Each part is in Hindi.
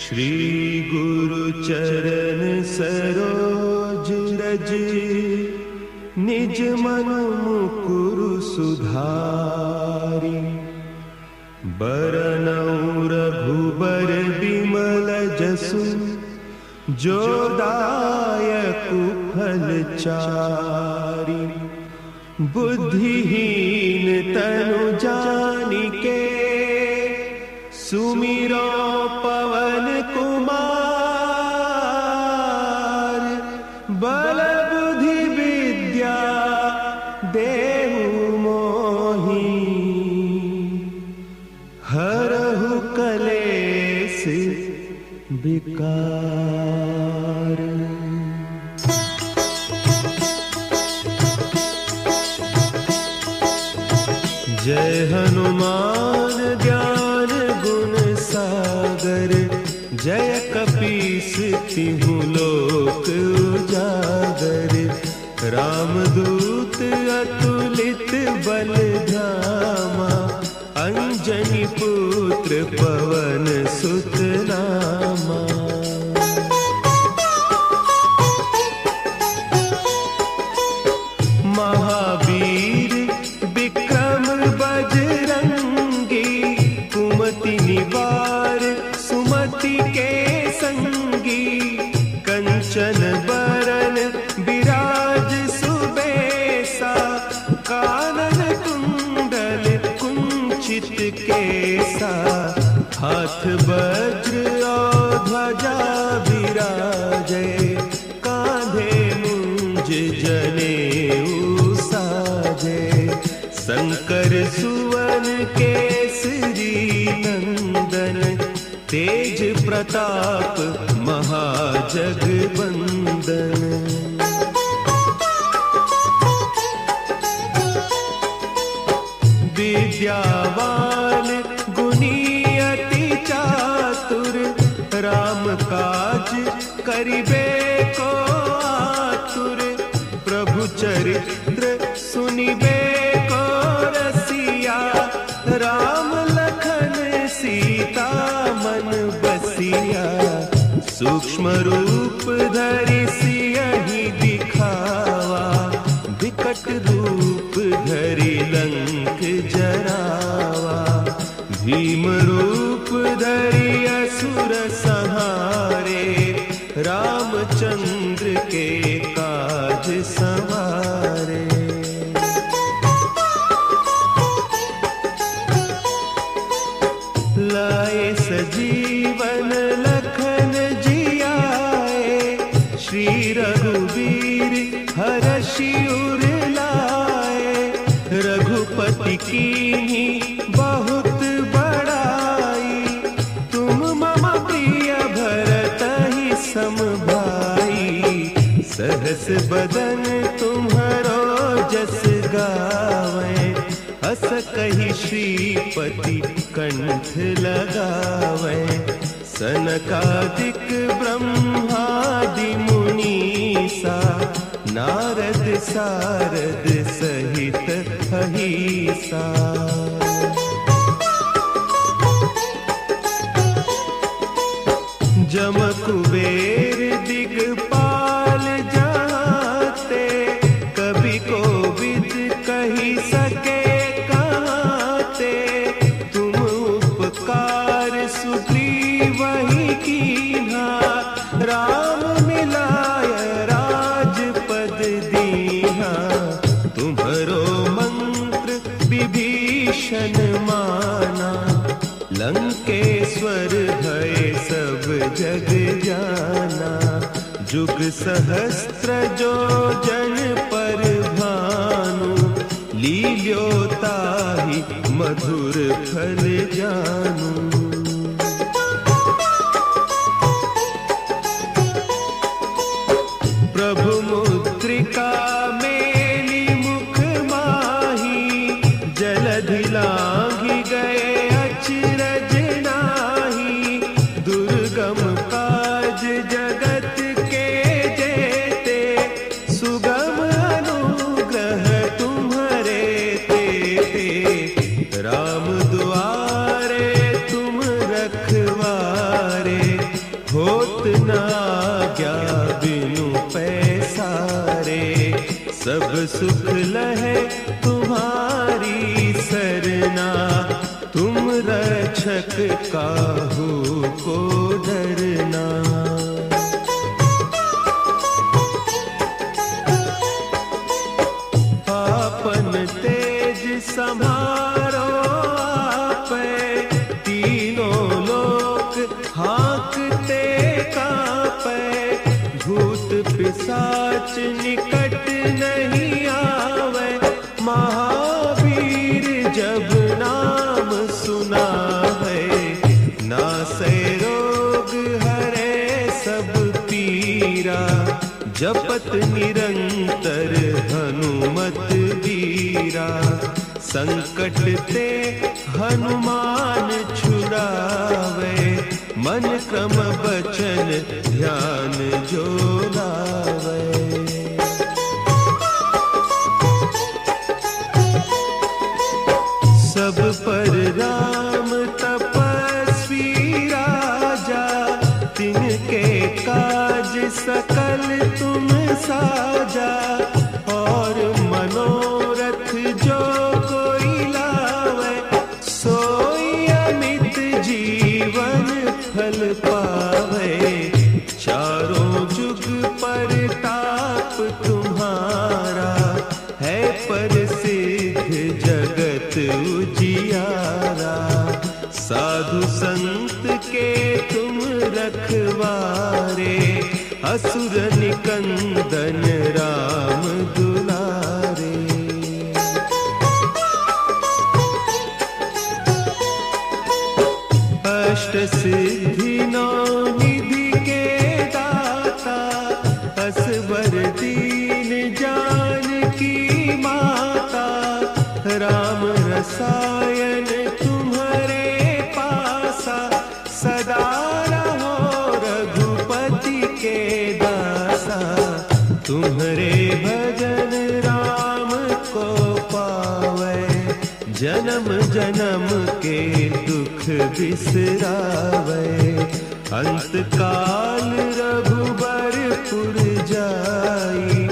श्री गुरु चरण सरोज रज, निज मन मुकुरु सुधारि। बरनउँ रघुबर बिमल जसु, जो दायकु फल चारि। बुद्धिहीन तनु जानिके, सुमिरो पवन कुमार। बल बुद्धि विद्या देहु मोहि, हरहु कलेस विकार। जय हनुमान ज्ञान गुण सागर, जय कपीस तिहु लोक उजागर। रामदूत अतुलित बल धामा, अंजनी पुत्र पवन सुत नामा। महावीर विक्रम बजरंगी, कुमति निवार सुमति के संगी। कंचन बरन विराज सुबेसा, कानन कुंडल कुंचित केसा। हाथ वज्र और ध्वजा विराजे, कांधे मुंज जनेऊ साजे। शंकर सुवन केसरी नंदन, तेज प्रताप महाजगवंदन। विद्यावान गुणी अति चातुर, राम काज करिबे को आतुर। प्रभु चरित्र सुनिबे को रसिया, राम लखन सीता मन बसिया। सूक्ष्म रूप धरि सियहि दिखावा, विकट रूप धरि लंक जरावा। भीम रूप धरि असुर संहारे, रामचंद्र के काज सवारे। लाए सजीवन लखन जियाए, श्री रघुवीर हरषि उर लाए। रघुपति कीन्ही बहुत बड़ाई, तुम मम प्रिय भरतहि सम भाई। सहस बदन तुम्हरो जस गावें, हस कहि श्रीपति कंठ लगावें। सनकादिक ब्रह्मादि मुनीसा, नारद सारद सहित अहीसा। जम कुबेर दिगपाल जाते, कभी कोविद कही सके कहते। तुम उपकार सुग्रीवहि कीन्हा, राम मिलाय राजपद दीन्हा। तुम्हरो मंत्र विभीषण माना, लंकेश्वर भय सब जग जाना। जुग सहस्त्र जो जन पर भानु, लील्योताहि मधुर फल जानू। प्रभु मुद्रिका मेली मुख माही, जलधि लांघि गए अचरज नाही। दुर्गम काज जगत के जेते, सुगम अनुग्रह तुम्हरे तेते। राम दुआरे तुम न आज्ञा बिनु पैसारे, सब सुख लहे तुम्हारी सरना, तुम रक्षक काहू को डरना। आपन तेज संभारो आपे, तीनों लोक हाँकते कांपे, भूत पिशाच निकट नहीं आवे, महावीर जब नाम सुनावे, नासै रोग हरे सब पीरा, जपत निरंतर हनुमत वीरा, संकट ते हनुमान छुड़ावे, मन क्रम बचन ध्यान जो लावे। सब पर राम तपस्वी राजा, तिनके काज सकल तुम साजा, और मनोरथ जो कोई लावे, सोई अमित जीवन फल पावे, चारों जुग परताप तुम्हारा, है प्रसिद्ध जगत उजियारा, साधु संत के तुम रखवारे, असुर निकंदन राम दुलारे। अष्ट सिद्धि नौ निधि के दाता, असवर दीन जानकी माता, राम रसायन तुम्हारे पासा, सदा रहो रघुपति के दासा, तुम्हारे भजन राम को पावे, जन्म जन्म के दुख बिसरावे, अंत काल रघुबरपुर जाई,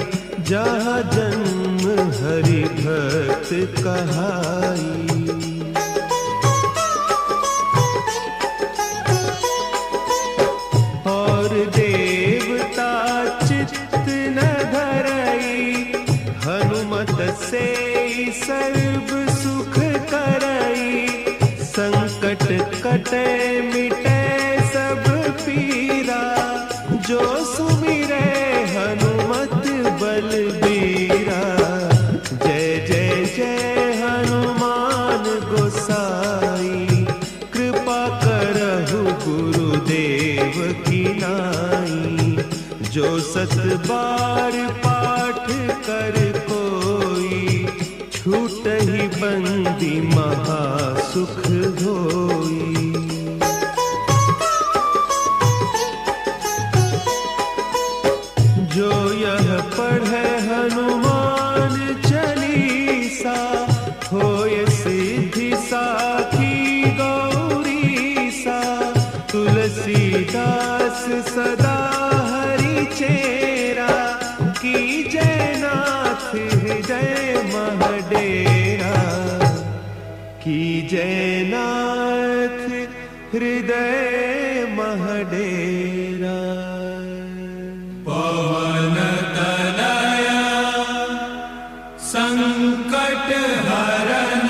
जहाँ जन्म हरि भक्त कहाई। और देवता चित्त न धरई, हनुमत से सर्व सुख करई, संकट कटे मिटे सब पीरा, जो सुमिरे हनुमत बलबीरा, जय जय जय हनुमान गोसाई, कृपा करहु गुरुदेव की नाई, जो सत बार पाठ कर कोई, छूटहि बंदी महासुख होई। जो यह पढ़े हनुमान चालीसा, होय सिद्धि साखी गौरीसा, तुलसीदास सदा हरि चेरा, कीजय नाथ हृदय महडेरा, कीजय नाथ हृदय महडेरा। पवन तनया संकट हरन,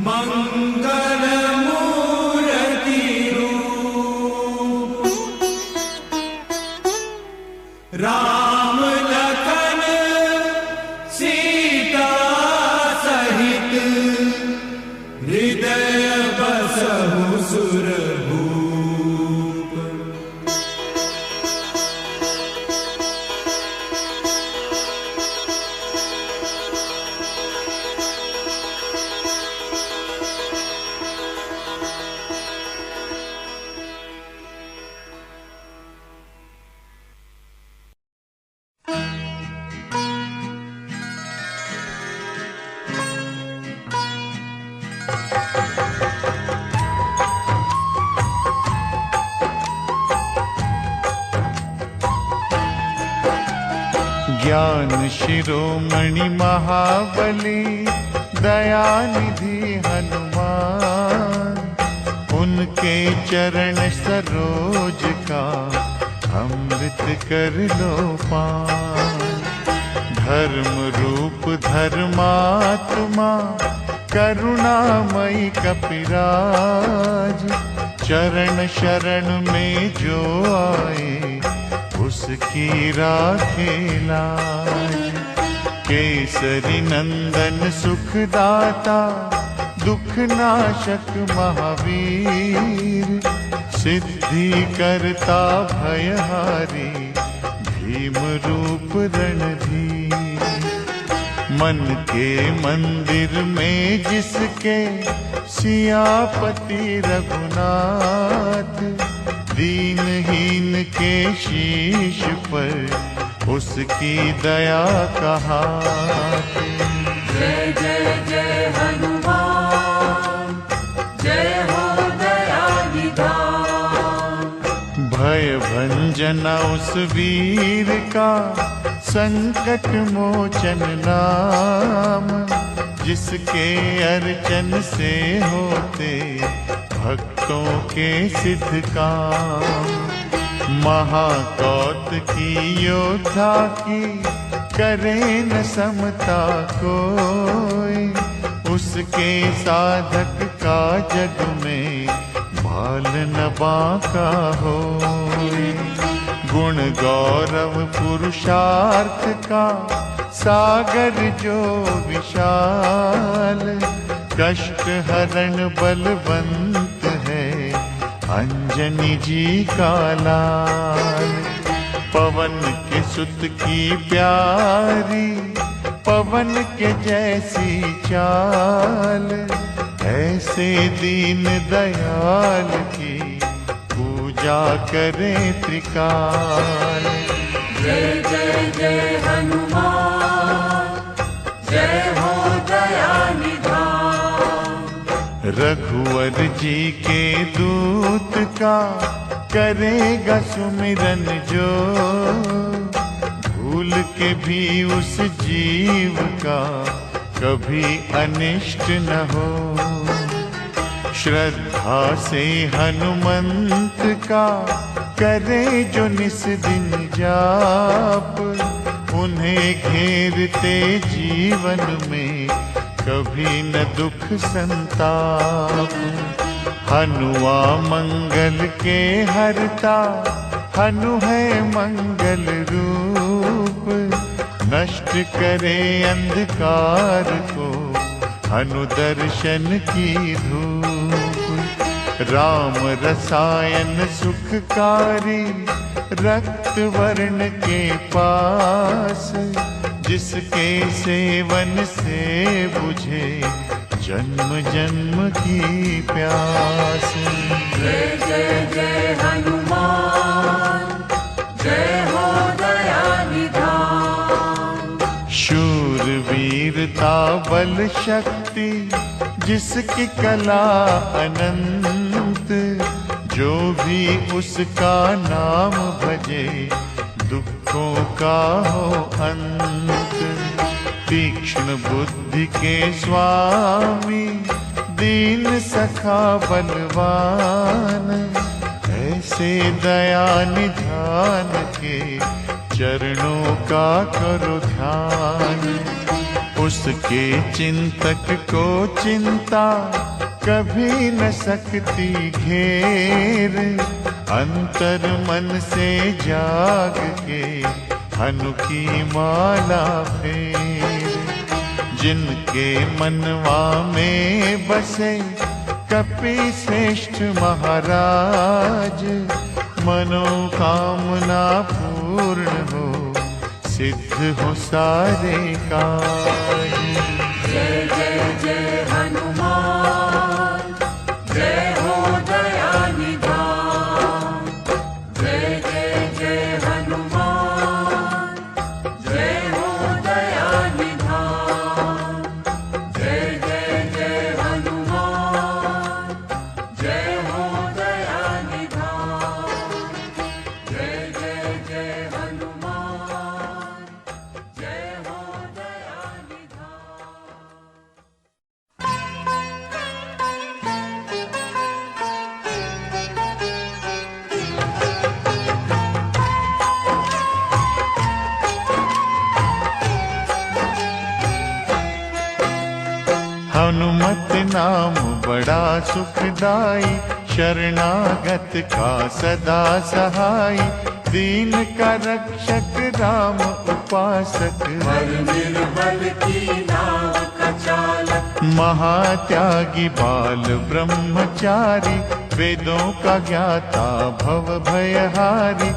मंगल मूर्ति रूप, राम लखन सीता सहित, हृदय बसहु सुरभूप। ज्ञान शिरोमणि महाबली दयानिधि हनुमान, उनके चरण सरोज का अमृत कर लो पान। धर्म रूप धर्मात्मा करुणामयी कपिराज, चरण शरण में जो आए उसकी राखे लाज। केसरी नंदन सुखदाता दुख नाशक महावीर, सिद्धि करता भयहारी भीम रूप रणधीर। मन के मंदिर में जिसके सियापति रघुनाथ, दीनहीन के शीश पर उसकी दया का हाथ। जय जय जय हनुमान, जय हो दया निधान। भय भंजना उस वीर का संकट मोचन नाम, जिसके अर्चन से होते भक्तों के सिद्ध काम। महाकौतुकी योद्धा की करे न समता कोई, उसके साधक का जग में भाल न बांका होए। गुण गौरव पुरुषार्थ का सागर जो विशाल, कष्ट हरण बलवंत है अंजनी जी का लाल। पवन के सुत की प्यारी, पवन के जैसी चाल, ऐसे दीन दयाल की पूजा करें त्रिकाल। जय जय जय हनुमान, जय हो दया निधान। रघुवर जी के दूत का करेगा सुमिरन जो, भूल के भी उस जीव का कभी अनिष्ट न हो। श्रद्धा से हनुमंत का करे जो निस दिन जाप, उन्हें घेरते जीवन में कभी न दुख संताप। हनुआ मंगल के हरता, हनु है मंगल रूप, नष्ट करे अंधकार को हनु दर्शन की धूप। राम रसायन सुखकारी, रक्त वर्ण के पास, जिसके सेवन से बुझे जन्म जन्म की प्यास। जय जय जय हनुमान, जय हो दया निधान। शूर वीरता बल शक्ति जिसकी कला अनंत, जो भी उसका नाम भजे दुखों का हो अंत। तीक्ष्ण बुद्धि के स्वामी, दीन सखा बलवान, ऐसे दया निधान के चरणों का करो ध्यान। उसके चिंतक को चिंता कभी न सकती घेर, अंतर मन से जाग के हनु की माला फेर। जिनके मनवा में बसे कपि श्रेष्ठ महाराज, मनोकामना पूर्ण हो सिद्ध हो सारे काज। जय जय जय हनुमान, जय हो दया निधान। जय जय जय हनुमान, जय हो दया निधान। जय जय जय हनुमान, जय हो दया निधान। जय जय जय हनुमान, हनुमत नाम बड़ा सुखदाई, शरणागत का सदा सहाय। दीन का रक्षक राम उपासक, निर्बल की नाव का चालक। महात्यागी बाल ब्रह्मचारी, वेदों का ज्ञाता भव भयहारी।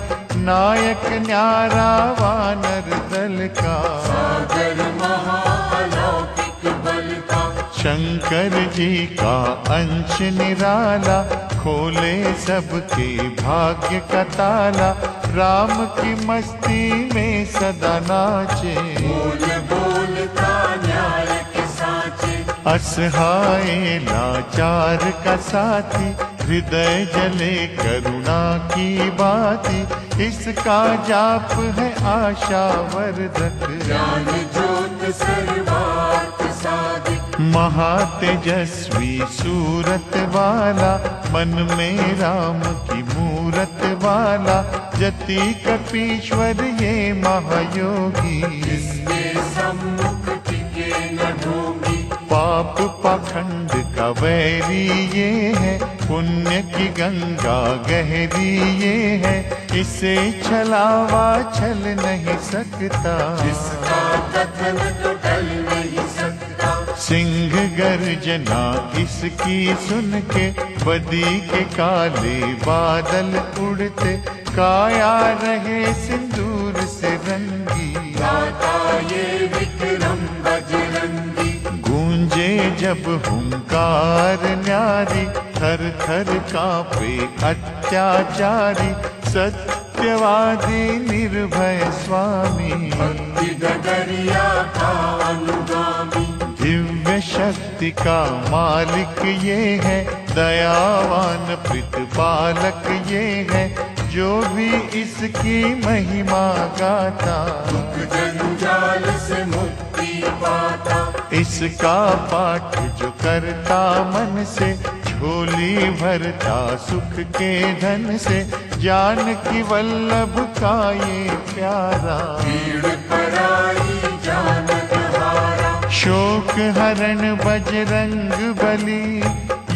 नायक न्यारा वानर दल का, सागर महालौकिक बल का। शंकर जी का अंश निराला, खोले सबके भाग्य का ताला। राम की मस्ती में सदा नाचे, बोल बोलता न्याय के साचे। असहाय लाचार का साथी, हृदय जले करुणा की बाती। इसका जाप है आशा वर्धक, ज्ञान ज्योत सर्वार्थ साधिक। महातेजस्वी सूरत वाला, मन में राम की मूरत वाला। जति कपीश्वर ये महायोगी, इसके सम्मुख टिके न ढोंगी। पाप पाखंड का वैरी ये है, पुण्य की गंगा गहरी ये है। इसे छलावा छल नहीं सकता, इसका कथन तो टल नहीं सकता। सिंह गर्जना इसकी सुन के, बदी के काले बादल उड़ते। काया रहे सिंदूर से रंगी, गाता ये विक्रम बजरंगी। गूंजे जब हुंकार न्यारी, थर थर कांपे अत्याचारी। सत्यवादी निर्भय स्वामी, भक्ति डगरिया का अनुगामी। दिव्य शक्ति का मालिक ये है, दयावान प्रतिपालक ये है। जो भी इसकी महिमा गाता, दुख जंजाल से मुक्ति पाता। इसका पाठ जो करता मन से, झोली भरता सुख के धन से। जानकी वल्लभ का ये प्यारा, भीड़ पराई जानत हारा। शोक हरण बजरंग बली,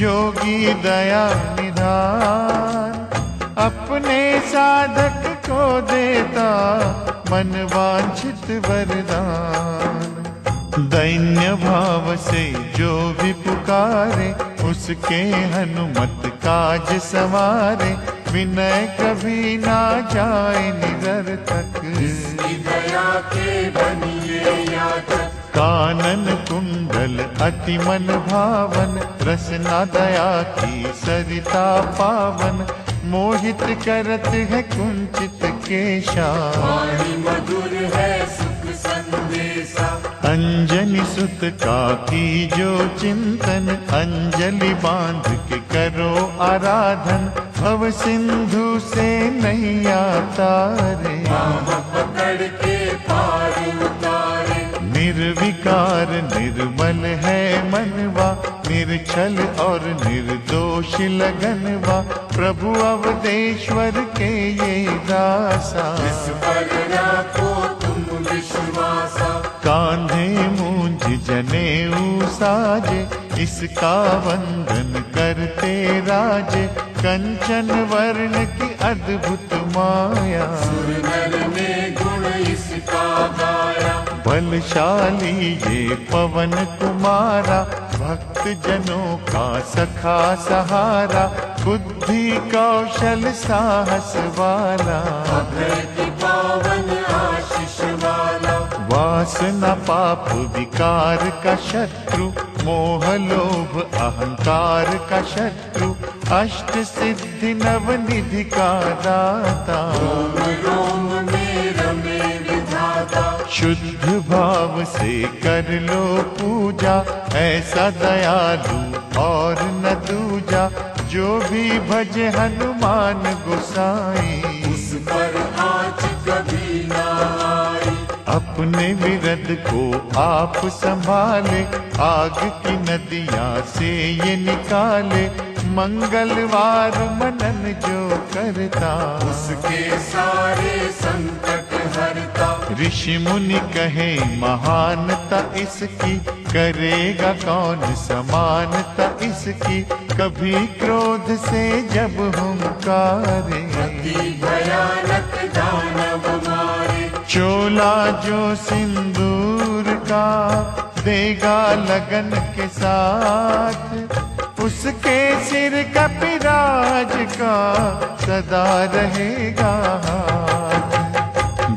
योगी दया निधान। अपने साधक को देता मन वांछित वरदान। दैन्य भाव से जो भी पुकारे, उसके हनुमत काज सवारे। विनय कभी ना जाए निरर्थक, इसकी दया के बनिए याचक। कानन कुंडल अति मन भावन, रसना दया की सरिता पावन। मोहित करत है कुंचित केशा, वाणी मधुर है सुख संदेशा। अंजनी सुत का की जो चिंतन, अंजलि बांध के करो आराधन। भव सिंधु से नैया तारे, बाह पकड़ के पार उतारे। निर्विकार निर्मल है मनवा, निर्छल और निर्दोष लगनवा। प्रभु अवधेश्वर के ये दासा, इस पर रखो तुम विश्वासा। कांधे मूंज जनेऊ साजे, इसका वंदन करते राजे। कंचन वर्ण की अद्भुत माया, सुर नर ने गुण इसका गाया। बलशाली ये पवन कुमारा, भक्त जनों का सखा सहारा। बुद्धि कौशल साहस वाला, अभय की पावन आशीष वाला। वासना पाप विकार का शत्रु, मोह लोभ अहंकार का शत्रु। अष्ट सिद्धि नवनिधि का दाता, रोम रोम में रमे विधाता। शुद्ध भाव से कर लो पूजा, ऐसा दयालु और न दूजा। जो भी भजे हनुमान गोसाई, उस पर आँच कभी ना आई। अपने विरद को आप संभाले, आग की नदियाँ से ये निकाले। मंगलवार मनन जो करता, उसके सारे संकट हरता। ऋषि मुनि कहे महानता इसकी, करेगा कौन समानता इसकी। कभी क्रोध से जब हुंकारे, अति भयानक दानव मारे। चोला जो सिंदूर का देगा लगन के साथ, उसके सिर कपिराज का सदा रहेगा हाथ।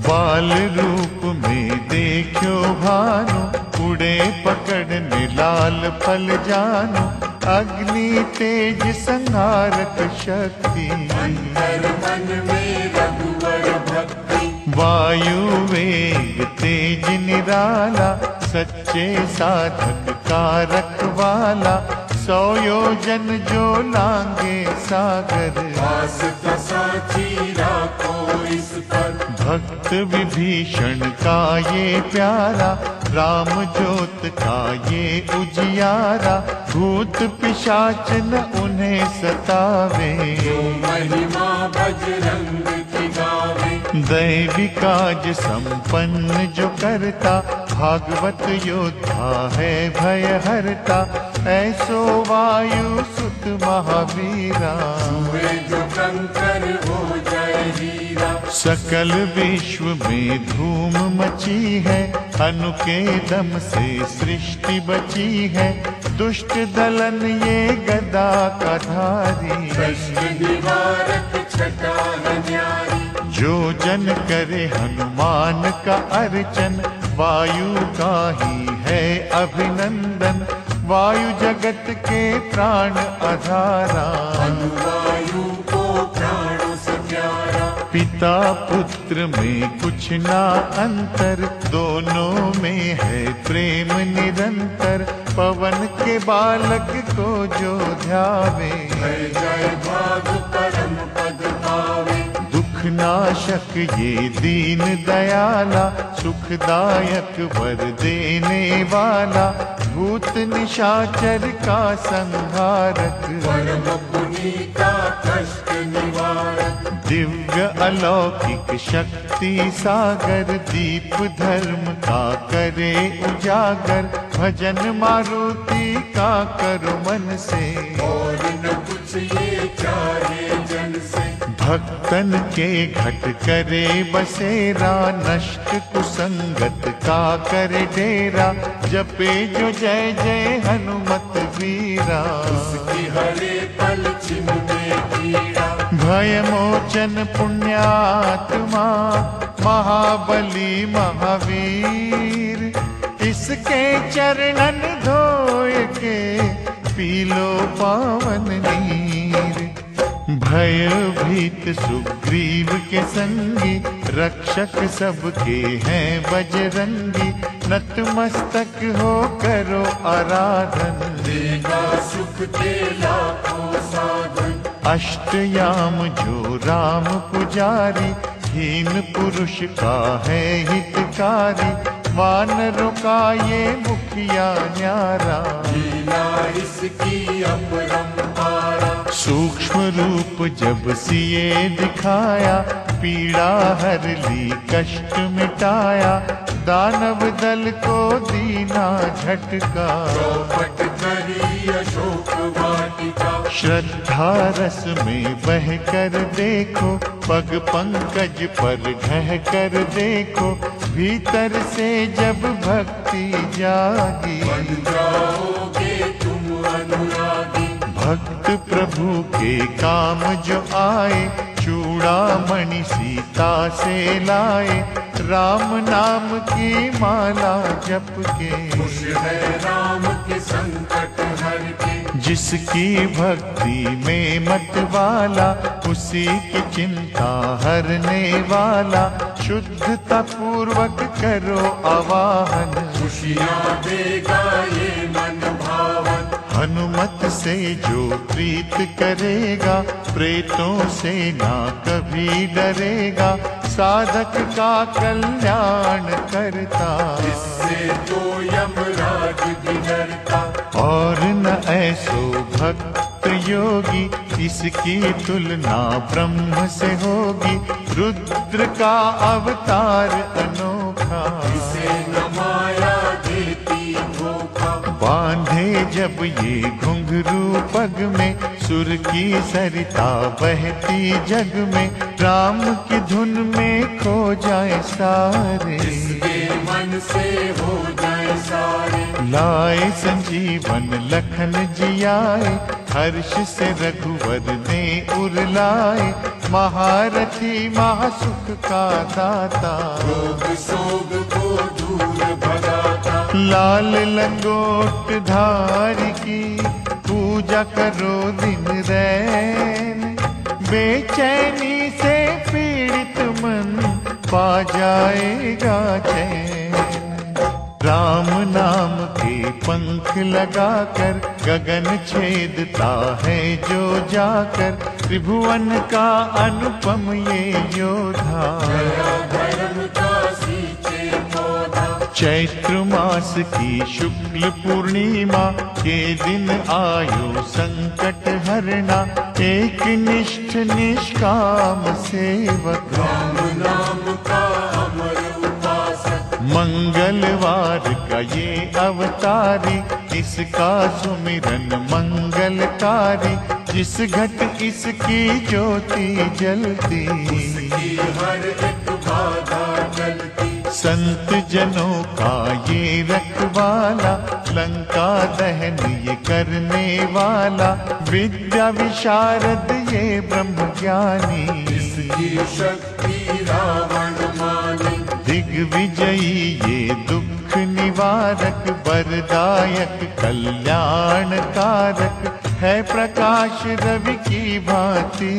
बाल रूप में देखो भानु, उड़े पकड़ने लाल फल जानो। अग्नि तेज संहारक शक्ति, अंतर मन में रघुवर भक्ति। वायु वेग तेज निराला, सच्चे साधक का रखवाला। 100 योजन जो लांगे सागर, आस्था साची राखो इस पर। भक्त विभीषण का ये प्यारा, राम जोत का ये उजियारा। भूत पिशाच न उन्हें सतावे, जो महिमा बजरंग की गावे। दैवी काज संपन्न जो करता, भागवत योद्धा है भय हरता। ऐसो वायु सुत महावीरा, हुए जो कंकर हो जाए हीरा। सकल विश्व में धूम मची है, अनु के दम से सृष्टि बची है। दुष्ट दलन ये गदा का धारी, कष्ट निवारक छटा है न्यारी। जो जन करे हनुमान का अर्चन, वायु का ही है अभिनंदन। वायु जगत के प्राण आधारा, अनुवायु को प्राणों से प्यारा। पिता पुत्र में कुछ ना अंतर, दोनों में है प्रेम निरंतर। पवन के बालक को जो ध्यावे, जय जय भाग परम पद पावे। दुख नाशक ये दीन दयाला, सुखदायक वर देने वाला। भूत निशाचर का संहारक, परम पुनीता कष्ट निवारक। दिव्य अलौकिक शक्ति सागर, दीप धर्म का करे उजागर। भजन मारुति का करो मन से, और न कुछ ये चाहे जन से। भक्तन के घट करे बसेरा, नष्ट कुसंगत का करे डेरा। जपे जो जय जय हनुमत वीरा, उसकी हरे पल छिन्ने कीड़ा। भय मोचन पुण्यात्मा, महाबली महावीर। इसके चरणन धोए के, पी लो पावन नीर। भय भीत सुग्रीव के संगी, रक्षक सबके हैं बजरंगी। नतमस्तक हो करो आराधन, देगा सुख के लाखों साधन। अष्टयाम जो राम पुजारी, हीन पुरुष का है हितकारी। वानरों का ये मुखिया न्यारा, लीला इसकी अपरंपारा। सूक्ष्म रूप जब सिए दिखाया, पीड़ा हर ली कष्ट मिटाया। दानव दल को दीना झटका, चौपट करी अशोक वाटिका। श्रद्धा रस में बह कर देखो, पग पंकज पर ढह कर देखो। भीतर से जब भक्ति जागी, बन जाओगे तुम अनुरागी। भक्त प्रभु के काम जो आए, चूड़ामणि सीता से लाए। राम नाम की माला जप के, खुश है राम के संकट हर के। जिसकी भक्ति में मत वाला, उसी की चिंता हरने वाला। शुद्धता पूर्वक करो आवाहन, खुशियाँ देगा ये मन भावन। हनुमत से जो प्रीत करेगा, प्रेतों से ना कभी डरेगा। साधक का कल्याण करता, इससे तो यमराज भी डरता। और न ऐसो भक्त भक्त योगी, इसकी तुलना ब्रह्म से होगी। रुद्र का अवतार अनोखा, इसे न माया देती धोखा। बांधे जब ये घुंघरू पग में, सुर की सरिता बहती जग में। राम की धुन में खो जाए सारे, जिसके मन से हो जाए सारे। लाए संजीवन लखन जियाए, हर्ष से रघुवर ने उरलाए। महारथी महासुख का दाता, रोग सोग को दूर भगाता। लाल लंगोट धारी की पूजा करो दिन रैन। बेचैनी से पीड़ित मन पा जाएगा चैन। राम नाम के पंख लगाकर गगन छेदता है जो जाकर। त्रिभुवन का अनुपम ये योद्धा, धर्म का सींचे पौधा। चैत्र मास की शुक्ल पूर्णिमा के दिन आयो संकट हरना। एक निष्ठ निष्काम सेवक, राम नाम का अमर उपासक। मंगलवार का ये अवतारी, इसका सुमिरन मंगलकारी। जिस घट इसकी ज्योति जलती, उसकी हर एक बाधा टलती। संत जनों का ये रखवाला, लंका दहन ये करने वाला। विद्या विशारद ये ब्रह्म ज्ञानी, इसकी शक्ति रावण मानी। दिग्विजयी ये दुख निवारक, वरदायक कल्याण कारक। है प्रकाश रवि की भांति,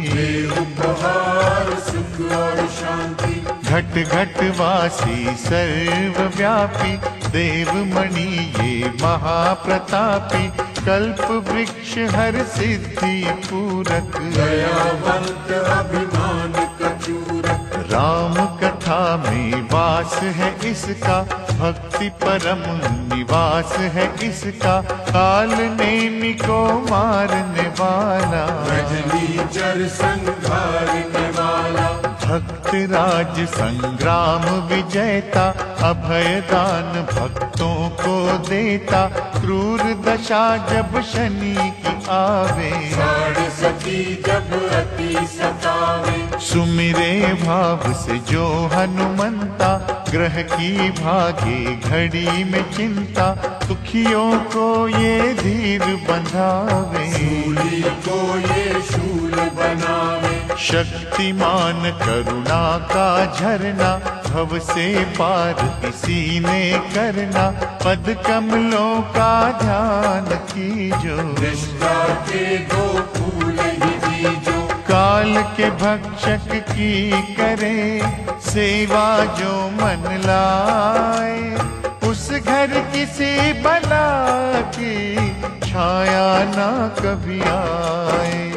दे उपहार सुख और शांति। घट घट वासी सर्वव्यापी, देवमणि ये महाप्रतापी। कल्प वृक्ष हर सिद्धि पूरक, दयावंत अभिमान कचूरक। राम कथा में वास है इसका, भक्ति परम निवास है इसका। काल नेमि को मारने वाला, रजनी चर संघारने वाला। भक्त राज संग्राम विजेता, अभय दान भक्तों को देता। क्रूर दशा जब शनि की आवे, साढ़ सती जब अति सतावे। सुमिरे भाव से जो हनुमंता, ग्रह की भागे घड़ी में चिंता। दुखियों को ये धीर बंधावे, शूली को ये शूल बनावे। शक्तिमान करुणा का झरना, भव से पार इसी ने करना। पद कमलों का ध्यान कीजो, निष्ठा के दो फूल ही बीजो। काल के भक्षक की करे सेवा जो मन लाए। उस घर किसी बला की छाया ना कभी आए।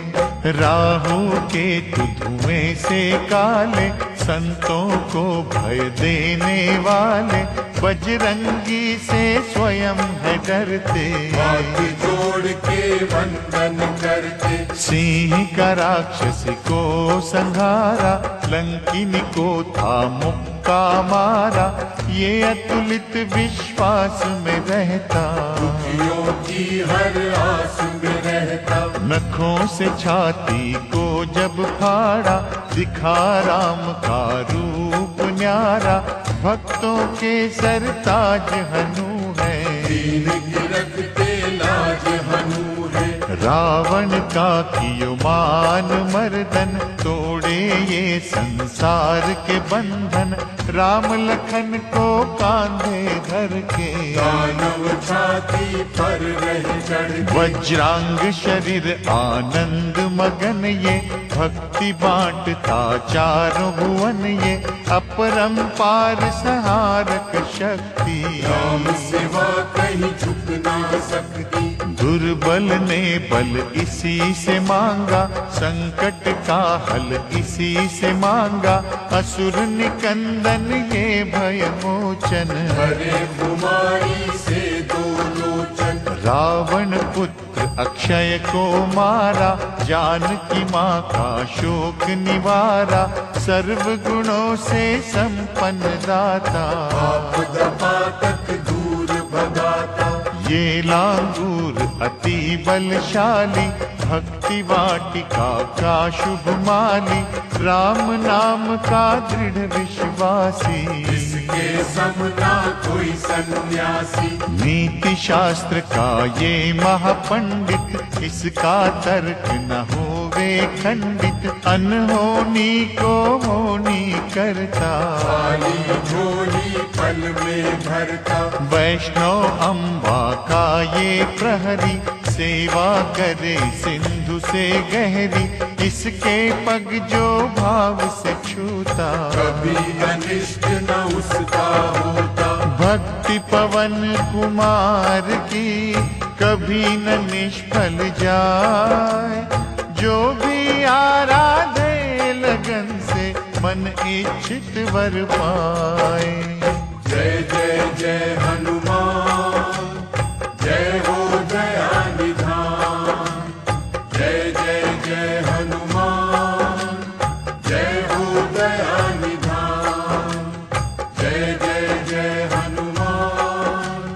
राहु के धुएं से काले, संतों को भय देने वाले। बजरंगी से स्वयं है डरते, हाथ जोड़ के वंदन करते। सिंह का राक्षस को संहारा, लंकिनी को था मुक्का मारा। ये अतुलित विश्वास में रहता, दुखियों की हर आस में रहता। नखों से छाती को जब फाड़ा, दिखा राम का रूप न्यारा। भक्तों के सरताज हनु है, दीन की रखते लाज हनु है। रावण का कियो मान मर्दन, तोड़े ये संसार के बंधन। राम लखन को कांधे धर के, दानव छाती पर रह चढ़। वज्रांग शरीर आनंद मगन ये। भक्ति बांटता चारों भुवन ये, अपरंपार संहारक शक्ति। राम सिवा कहीं झुक ना सकती। दुर्बल ने बल इसी से मांगा, संकट का हल इसी से मांगा। असुर निकंदन ये भय मोचन, हरे कुमारी से दो लोचन। रावण पुत्र अक्षय को मारा, जानकी माँ का शोक निवारा, सर्व गुणों से संपन्न दाता, आपदा पातक दूर भगाता। ये लांगूर अति बलशाली, भक्ति वाटिका का शुभ माली, राम नाम का दृढ़ विश्वासी, इसके समना कोई सन्यासी। नीति शास्त्र का ये महापंडित, इसका तर्क न होवे खंडित, अनहोनी को होनी करता, खाली झोली पल में भरता। वैष्णव अम्बा का ये प्रहरी, सेवा करे सिंधु से गहरी, इसके पग जो भाव से छूता, कभी अनिष्ट न उसका होता। भक्ति पवन कुमार की कभी न निष्फल जाए, जो भी आराधे लगन से मन इच्छित वर पाए। जय जय जय हनुमान, जय हो दया निधान। जय जय जय हनुमान, जय हो दया निधान। जय जय जय हनुमान,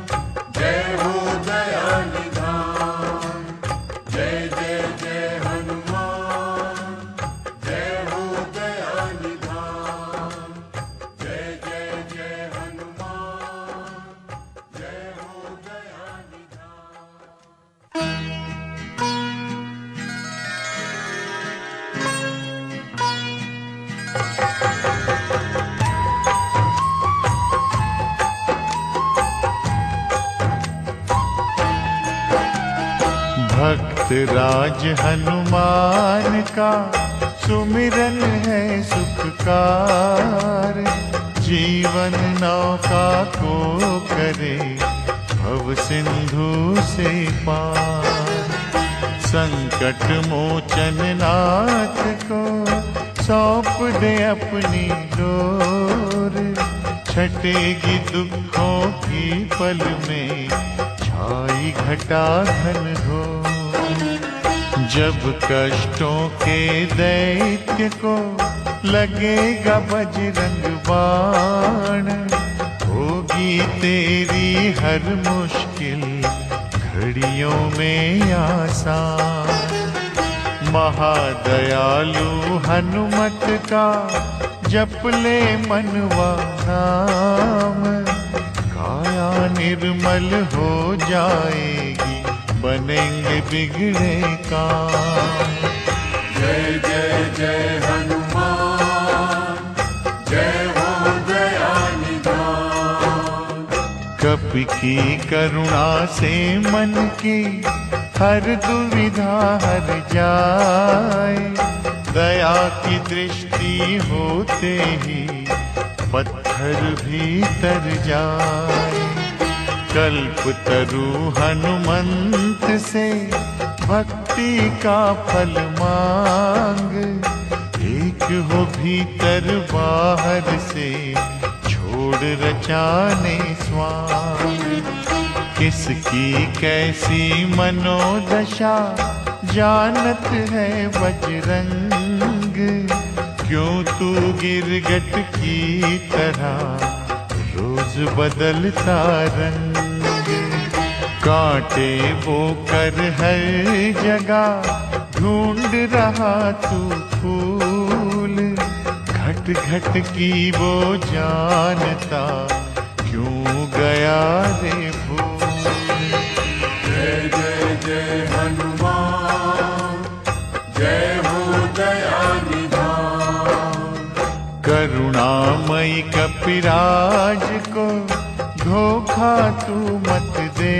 जय हो दया निधान। जय जय जय हनुमान, जय हो दया निधान। जय जय जय हनुमान, जय हो दया निधान। भक्त राज हनुमान का सुमिरन है सुखकार, जीवन नौका को करे भव सिंधु से पार। संकट मोचन नाथ को सौंप दे अपनी डोर, छटेगी दुखों की पल में छाई घटा घन घोर। जब कष्टों के दैत्य को लगेगा बजरंग बाण, होगी तेरी हर मुश्किल घड़ियों में आसान। महादयालु हनुमत का जप ले मनवा नाम, काया निर्मल हो जाएगी बनेंगे बिगड़े काम। जय जय जय हनुमान, जय हो दया निधान। कपि की करुणा से मन की हर दुविधा हर जाए, दया की दृष्टि होते ही पत्थर भी तर जाए। कल्पतरु हनुमंत से भक्ति का फल मांग, एक हो भीतर बाहर से छोड़ रचाने स्वांग। किसकी कैसी मनोदशा जानत है बजरंग, क्यों तू गिरगट की तरह रोज बदलता रंग। कांटे वो कर हर जगह ढूंढ रहा तू फूल, घट घट की वो जानता क्यों गया रे भूल। जय जय जय हनुमान, जय हो दया निधान। करुणामयी कपिराज को धोखा तू मत दे,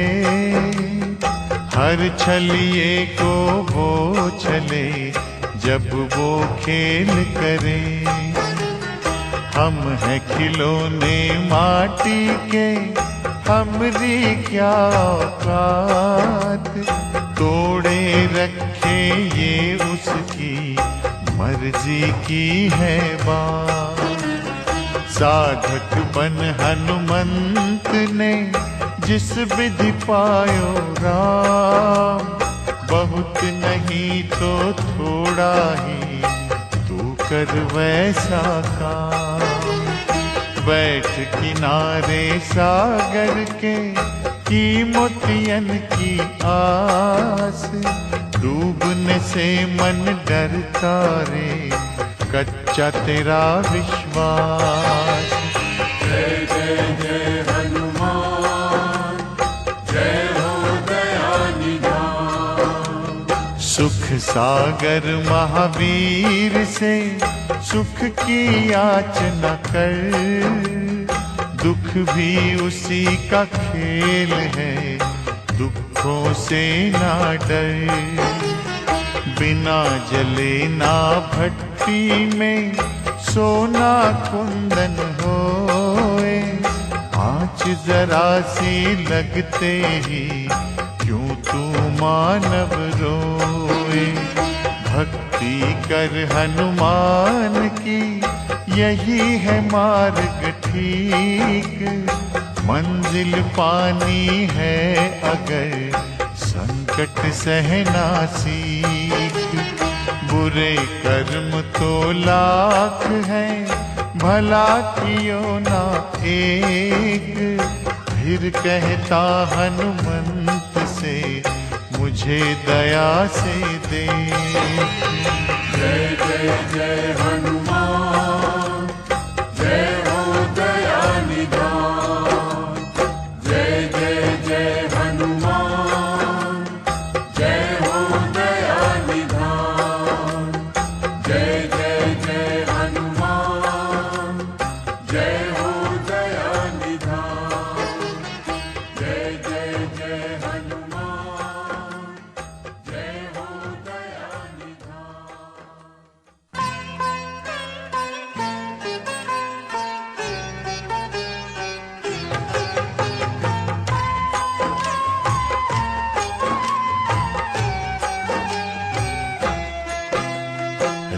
हर छलिए को वो छले जब वो खेल करे। हम हैं खिलौने माटी के, हमरी क्या औकात, तोड़े रखे ये उसकी मर्जी की है बात। साधक बन हनुमंत ने जिस विधि पायो राम, बहुत नहीं तो थोड़ा ही तू कर वैसा काम। बैठ किनारे सागर के की मोतियन की आस, डूबने से मन डरता रे कच्चा तेरा विश्वास। जय जय जय हनुमान, जय हो दया निधान। सुख सागर महावीर से सुख की याचना कर, दुख भी उसी का खेल है, दुखों से ना डर। बिना जले ना भट्टी में सोना कुंदन होए, आँच जरा सी लगते ही क्यों तू मानव रोए। भक्ति कर हनुमान की यही है मार्ग ठीक, मंजिल पानी है अगर संकट सहना सीख। बुरे कर्म तो लाख हैं, भला कियो ना एक, फिर कहता हनुमंत से मुझे दया से देख। जय जय जय हनुमान, जय हो दया निधान। जय जय जय हनुमान, जय हो दया निधान। जय जय जय हनुमान, जय हो दया निधान। जय जय जय हनुमान, जय हो दया निधान।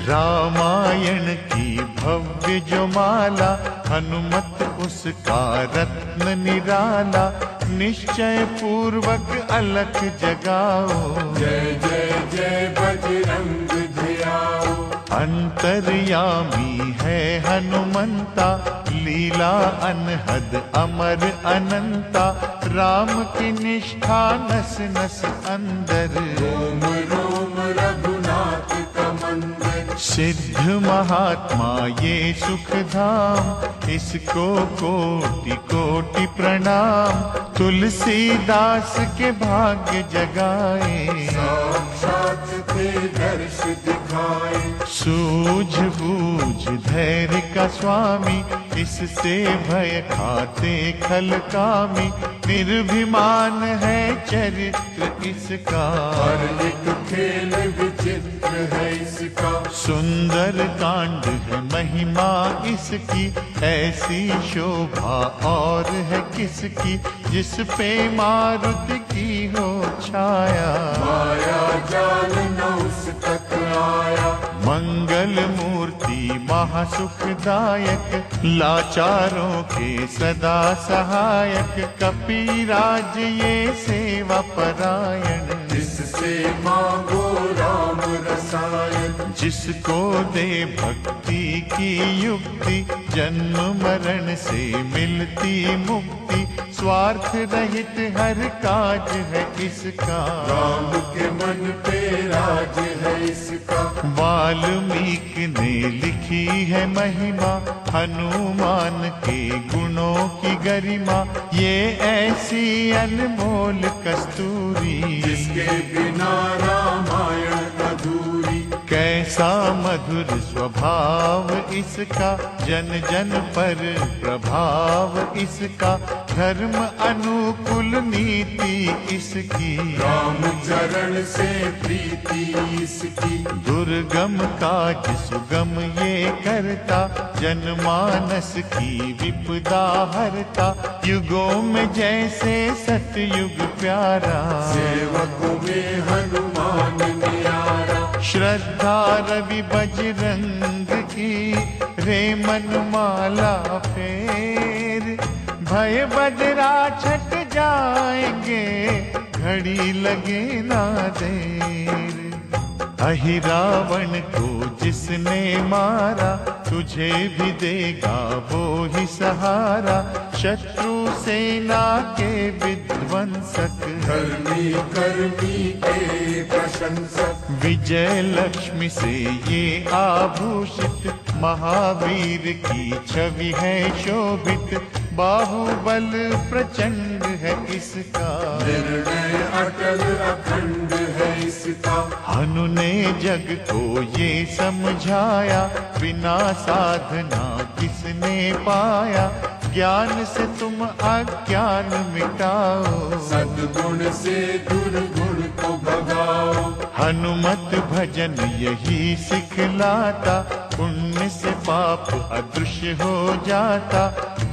रामायण की भव्य जो माला, हनुमत उसका रत्न निराला, निश्चय पूर्वक अलख जगाओ। जय जय जय बजरंग ध्याओ। अंतर्यामी है हनुमंता, लीला अनहद अमर अनंता, राम की निष्ठा नस नस अंदर। रोम रोम रघुनाथ का मंदिर। सिद्ध महात्मा ये सुख धाम, इसको कोटि कोटि प्रणाम, तुलसीदास के भाग्य जगाए। साक्षात थे दर्श दिखाए। सूझ बूझ धैर्य का स्वामी, इससे भय खाते खल कामी, निर्भिमान है चरित्र इसका। हर एक खेल विचित्र है इसका। सुंदर कांड है महिमा इसकी, ऐसी शोभा और है किसकी, जिस पे मारुति की हो छाया। माया जाल न उस तक आया। मंगल मूर्ति महासुखदायक, लाचारों के सदा सहायक, कपीराज ये सेवा परायण। जिससे मांगो राम रसायन। जिसको दे भक्ति की युक्ति, जन्म मरण से मिलती मुक्ति, स्वार्थ रहित हर काज है इसका। राम के मन पे राज है इसका। वाल्मीकि ने लिखी है महिमा, हनुमान के गुणों की गरिमा, ये ऐसी अनमोल कस्तूरी, जिसके बिना रामायण अधूरी। कैसा मधुर स्वभाव इसका, जन जन पर प्रभाव इसका, धर्म अनुकूल नीति इसकी। राम चरण से प्रीति इसकी। दुर्गम काज सुगम ये करता, जनमानस की विपदा हरता, युगों में जैसे सतयुग प्यारा। सेवकों में हनुमान न्यारा। श्रद्धा रवि बजरंग की, रे मन माला फेर, भय बदरा छट जाएंगे, घड़ी लगे ना देर। अहि रावण को जिसने मारा, तुझे भी देगा वो ही सहारा। शत्रु सेना के विध्वंसक, धर्मी कर्मी के प्रशंसक। विजय लक्ष्मी से ये आभूषित, महावीर की छवि है शोभित। बाहुबल प्रचंड है इसका, निर्णय अटल अखंड है इसका। हनु ने जग को ये समझाया, बिना साधना किसने पाया। ज्ञान से तुम अज्ञान मिटाओ, सद्गुण से दुर्गुण को भगाओ। हनुमत भजन यही सिखलाता, पुण्य से पाप अदृश्य हो जाता।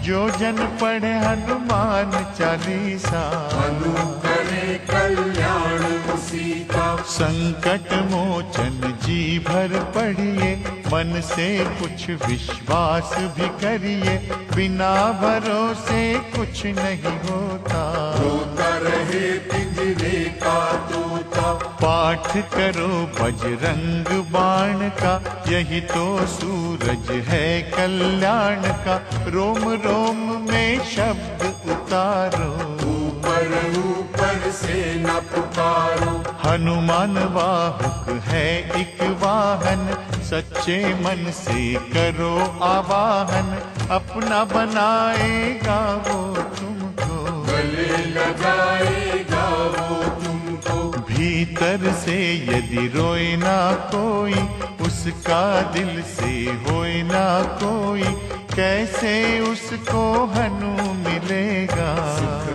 जो जन पढ़े हनुमान चालीसा, मनु करे कल्याण उसी का। संकट मोचन जी भर पढ़िए, मन से कुछ विश्वास भी करिए। बिना भरोसे कुछ नहीं होता, रोता रहे पिंजरे का तोता। पाठ करो बजरंग बाण का, यही तो सूरज है कल्याण का। रोम रोम में शब्द उतारो, ऊपर ऊपर से न पुकारो। हनुमान वाहक है एक वाहन, सच्चे मन से करो आवाहन। अपना बनाएगा वो तुमको, गले लगाएगा वो तुमको। भीतर से यदि रोए ना कोई, उसका दिल से होए ना कोई। कैसे उसको हनु मिलेगा,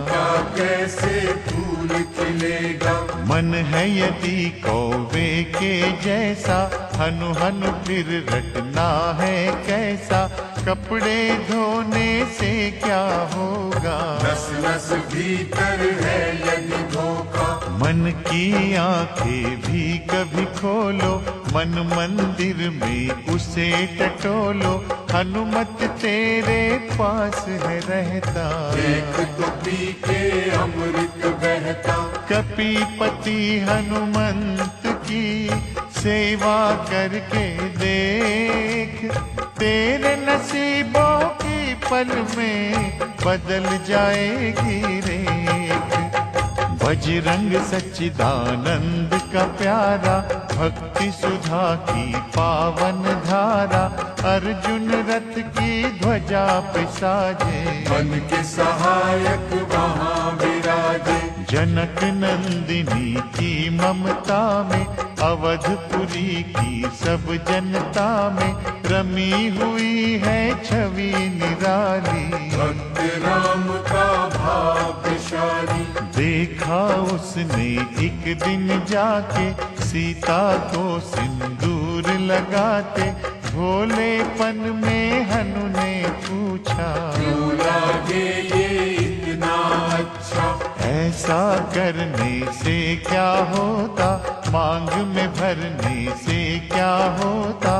का कैसे फूल खिलेगा। मन है यदि कौवे के जैसा, हनु हनु फिर रटना है कैसा। कपड़े धोने से क्या होगा, नस नस भीतर है यदि धोखा। मन की आंखें भी कभी खोलो, मन मंदिर में उसे टटोलो। हनुमत तेरे पास है रहता, देख तो पी के अमृत बहता। कपीपति हनुमंत की सेवा करके देख। तेरे नसीबों की पल में बदल जाएगी रेख। बजरंग सच्चिदानंद का प्यारा, भक्ति सुधा की पावन धारा। अर्जुन रथ की ध्वजा पे साजे, मन के सहायक वहाँ विराजे। जनक नंदिनी की ममता में, अवधपुरी की सब जनता में। रमी हुई है छवि निराली, भक्त राम का भाग्यशाली। देखा उसने एक दिन जाके, सीता को सिंदूर लगाते। भोलेपन में हनु ने पूछा, क्यों लागे ये इतना अच्छा। ऐसा करने से क्या होता, मांग में भरने से क्या होता।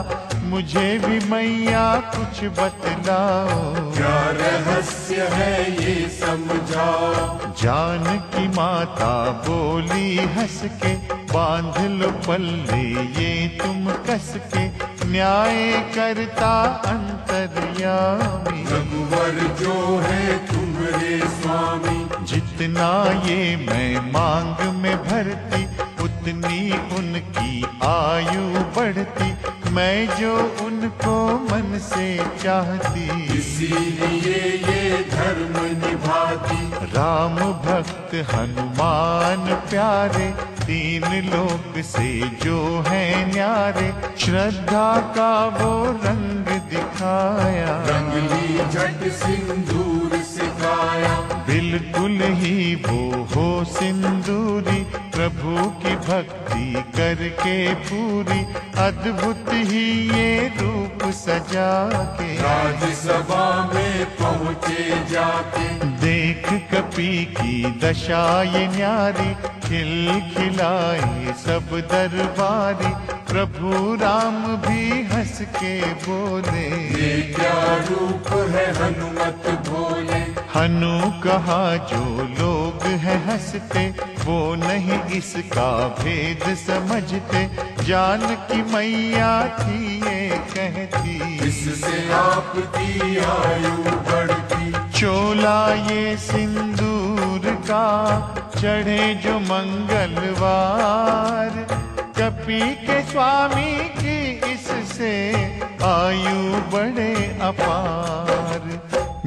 मुझे भी मैया कुछ बतलाओ, क्या रहस्य है ये समझाओ। जानकी माता बोली हंस के, बांध लो पल्ले ये तुम कस के। न्याय करता अंतर्यामी, रघुवर जो है तुम्हारे स्वामी। जितना ये मैं मांग में भरती, उतनी उनकी आयु बढ़ती। मैं जो उनको मन से चाहती, इसीलिए ये धर्म निभाती। राम भक्त हनुमान प्यारे, तीन लोक से जो है न्यारे। श्रद्धा का वो रंग दिखाया, रंगली झट सिंदूर सिखाया। बिल्कुल ही वो हो सिंदूरी, प्रभु की भक्ति करके पूरी। अद्भुत ही ये रूप सजा के, राजसभा में पहुँचे जाके। देख कपी की दशा ये न्यारी। खिलखिलाए सब दरबारी, प्रभु राम भी हंस के बोले। ये क्या रूप है हनुमत भोले। हनु कहा जो लोग लोग हैं हंसते, वो नहीं इसका भेद समझते। जानकी मैया थी ये कहती, इससे आपकी आयु बढ़ती। चोला ये सिंदूर का चढ़े जो मंगलवार, कपि के स्वामी की इससे आयु बढ़े अपार।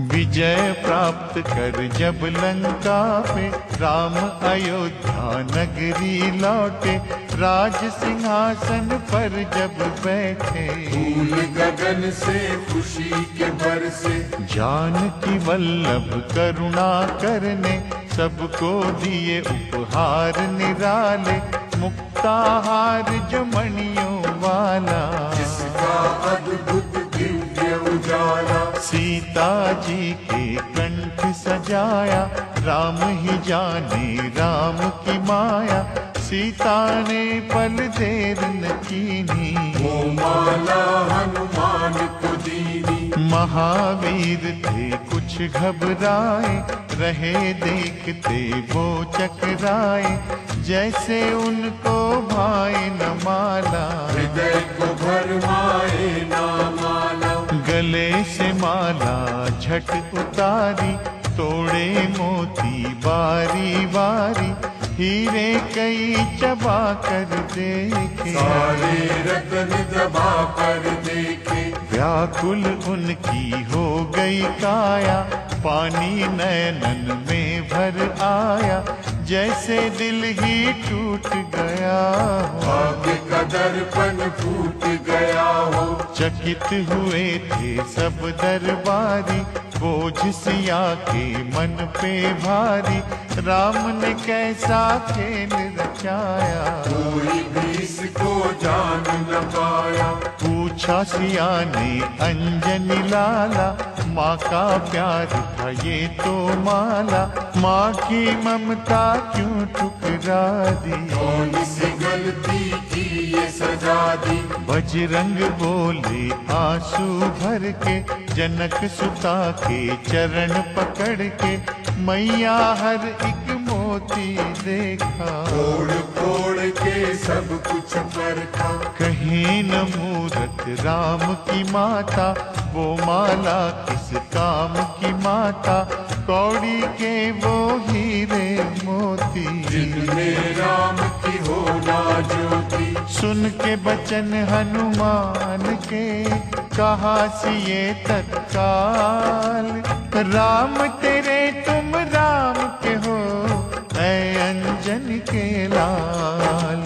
विजय प्राप्त कर जब लंका पे राम अयोध्या नगरी लौटे, राज सिंहासन पर जब बैठे, फूल गगन से खुशी के बरसे। जानकी वल्लभ करुणा करने सबको दिए उपहार निराले। मुक्ताहार जो मणियों वाला, इसका अद्भुत दिव्य उजाला। सीता जी के कंठ सजाया, राम ही जाने राम की माया। सीता ने पल देर न कीनी, वो माला हनुमान को दीनी। महावीर थे कुछ घबराए, रहे देखते वो चकराए। जैसे उनको भाए न माला, हृदय को भरमाए ना माला। गले से माला झट उतारी, तोड़े मोती बारी बारी। हीरे कई चबा कर देखे, सारे रतन दबा कर देखे। व्याकुल उनकी हो गई काया, पानी नैनन में भर आया। जैसे दिल ही टूट गया हो, भाग्य का दर्पण फूट गया हो। चकित हुए थे सब दरबारी, बोझ सिया के मन पे भारी। राम ने कैसा खेल रचाया, कोई भी इसको जान न पाया। पूछा सिया ने अंजनी लाला, माँ का प्यार था ये तो माला। माँ की ममता क्यों ठुकरा दी, कौन सी गलती की ये सजा दी। बजरंग बोले आंसू भर के, जनक सुता के चरण पकड़ के। मैया हर एक मोती देखा, फोड़ फोड़ के सब कुछ परखा। कहीं न मूरत राम की माता, वो माला किस काम की माता। कौड़ी के वो हीरे मोती, जिनमें राम की हो ना ज्योति। सुन के बचन हनुमान के, कहा सिए तत्काल। राम तेरे तुम राम के हो, ऐ अंजन के लाल।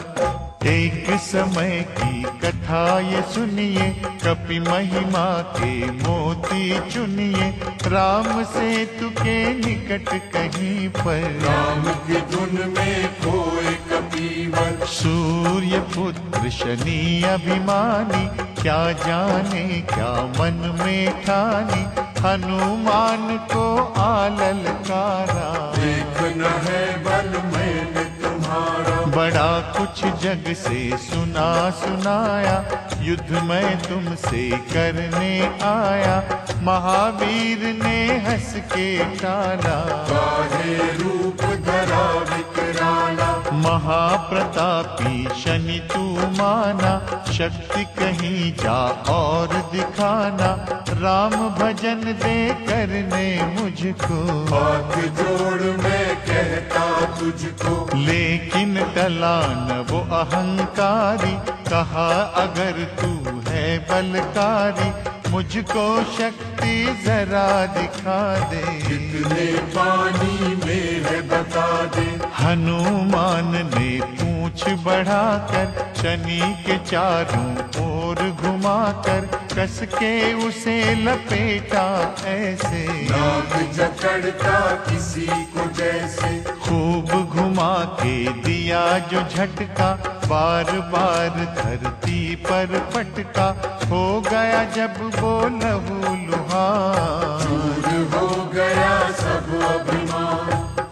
एक समय की कथा ये सुनिए, कपि महिमा के मोती चुनिए। राम सेतु के निकट कहीं पर, राम की धुन में खोए कपीवर। सूर्य पुत्र शनि अभिमानी, क्या जाने क्या मन में ठानी। हनुमान को आललकारा, देख न है बल मैंने तुम्हारा। बड़ा कुछ जग से सुना सुनाया, युद्ध मैं तुमसे करने आया। महावीर ने हंस के टाला, काहे रूप धरा विकराला। महाप्रतापी शनि तू माना, शक्ति कहीं जा और दिखाना। राम भजन दे करने मुझको, हाथ जोड़ मैं कहता तुझको। लेकिन टला न वो अहंकारी, कहा अगर तू है बलकारी। मुझको शक्ति जरा दिखा दे, कितने पानी में है बता दे। हनुमान ने पूंछ बढ़ाकर, शनि के चारों ओर घुमाकर। कस के उसे लपेटा ऐसे, नाक जकड़ता किसी को जैसे। खूब घुमा के दिया जो झटका, बार बार धरती पर पटका। हो गया जब वो लहू लुहान, दूर हो गया सब अभिमान।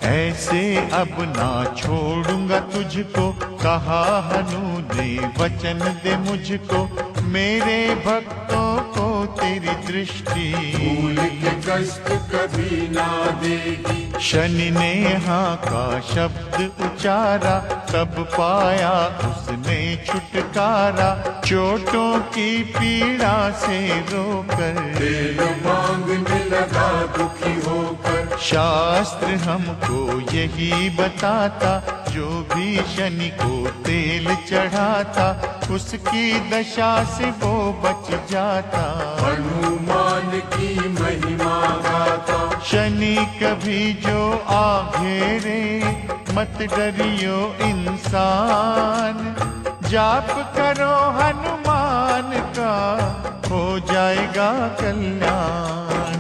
ऐसे अब ना छोड़ूंगा तुझको, कहा हनु ने वचन दे मुझको। मेरे भक्तों को तेरी दृष्टि, भूल के कष्ट कभी ना देगी। शनि ने हाँ का शब्द उचारा, तब पाया उसने छुटकारा, चोटों की पीड़ा से रोकर तेल मांगने लगा दुखी होकर। शास्त्र हमको यही बताता, जो भी शनि को तेल चढ़ाता, उसकी दशा से वो बच जाता। हनुमान की महिमा गाता, शनि कभी जो आ घेरे, मत डरियो इंसान, जाप करो हनुमान का, हो जाएगा कल्याण।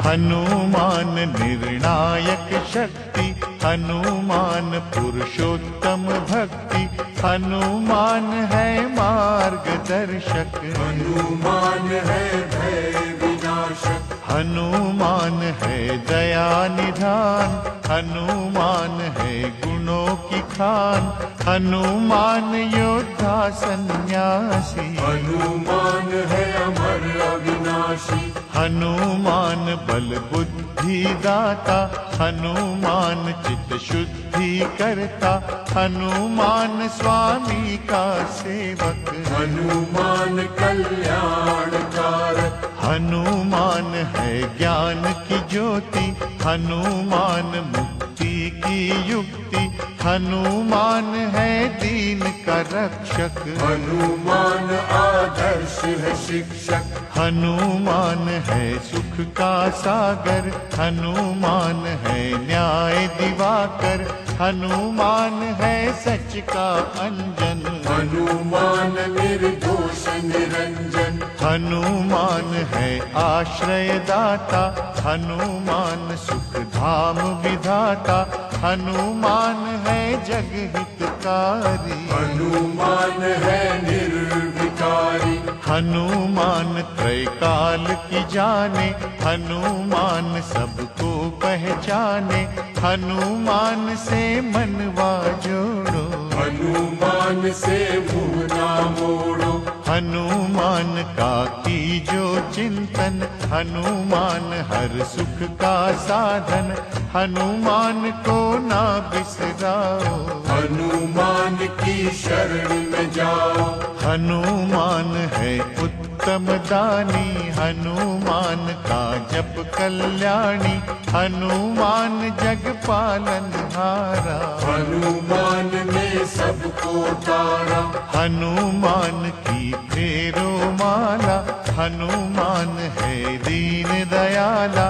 हनुमान निर्णायक शक्ति, हनुमान पुरुषोत्तम भक्ति, हनुमान है मार्गदर्शक, हनुमान है भय विनाशक। हनुमान है दया निधान, हनुमान है गुणों की खान, हनुमान योद्धा सन्यासी, हनुमान है अमर अविनाशी। हनुमान बल बुद्धि दाता, हनुमान चित्त शुद्धि करता, हनुमान स्वामी का सेवक, हनुमान कल्याण कारक। हनुमान है ज्ञान की ज्योति, हनुमान मुक्ति की युक्ति, हनुमान है दीन का रक्षक, हनुमान आदर्श है शिक्षक। हनुमान है सुख का सागर, हनुमान है न्याय दिवाकर, हनुमान है सच का अंजन, हनुमान निर्दोष निरंजन। हनुमान है आश्रय दाता, हनुमान सुख धाम विधाता, हनुमान है जग हितकारी, हनुमान है निर्विकारी। हनुमान त्रैकाल की जाने, हनुमान सबको पहचाने, हनुमान से मनवा जोड़ो, हनुमान से मुँह ना मोड़ो। हनुमान का कीजो चिंतन, हनुमान हर सुख का साधन, हनुमान को ना बिसराओ, हनुमान की शरण में जाओ। हनुमान है उत्तम दानी, हनुमान का जप कल्याणी, हनुमान जग पालनहारा, हनुमान ने सबको तारा। हनुमान की फेरो माला, हनुमान है दीन दयाला,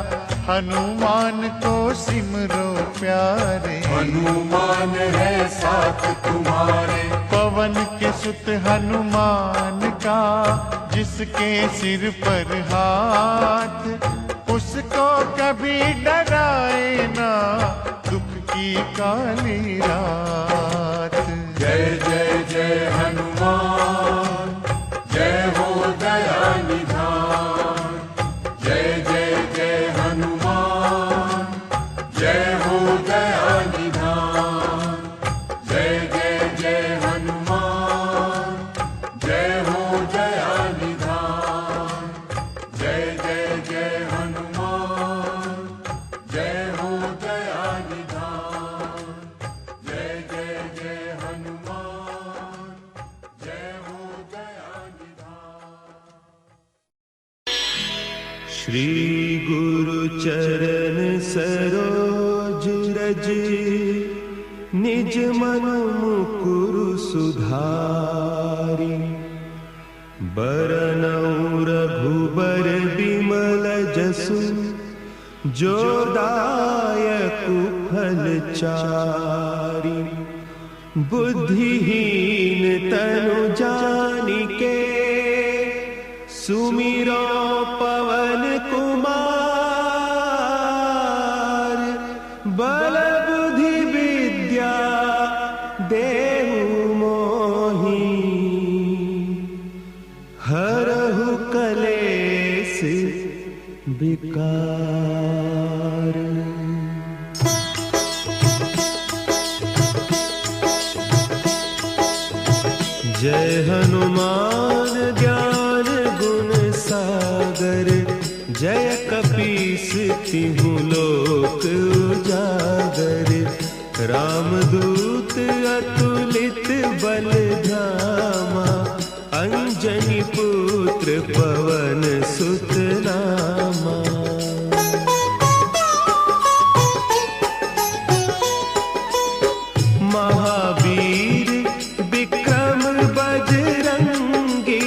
हनुमान को सिमरो प्यारे, हनुमान है साथ तुम्हारे। पवन के सुत हनुमान का, जिसके सिर पर हाथ, उसको कभी डराए ना दुख की काली रात। जय जय जय हनुमान, जय हो दया निधान। जय जय जय हनुमान, जय हो दया निधान। जय जय जय हनुमान, जय हो दया निधान। जय जय जय हनुमान, जय हो दया निधान। जय जय जय हनुमान, जय हो दया निधान। श्री गुरु चरण सरोज रज, निज मन मुकुरु सुधारि, बरनउँ रघुबर बिमल जसु, जो दायकु फल चारि। बुद्धिहीन तनु जानिके, सुमिरो पवन कुमार। बल बुद्धि विद्या देहु मोहि, हरहु कलेस विकार। जय हनुमान ज्ञान गुण सागर, तिहु लोक उजागर, रामदूत अतुलित बल धामा, अंजनी पुत्र पवन सुत नामा। महावीर विक्रम बजरंगी,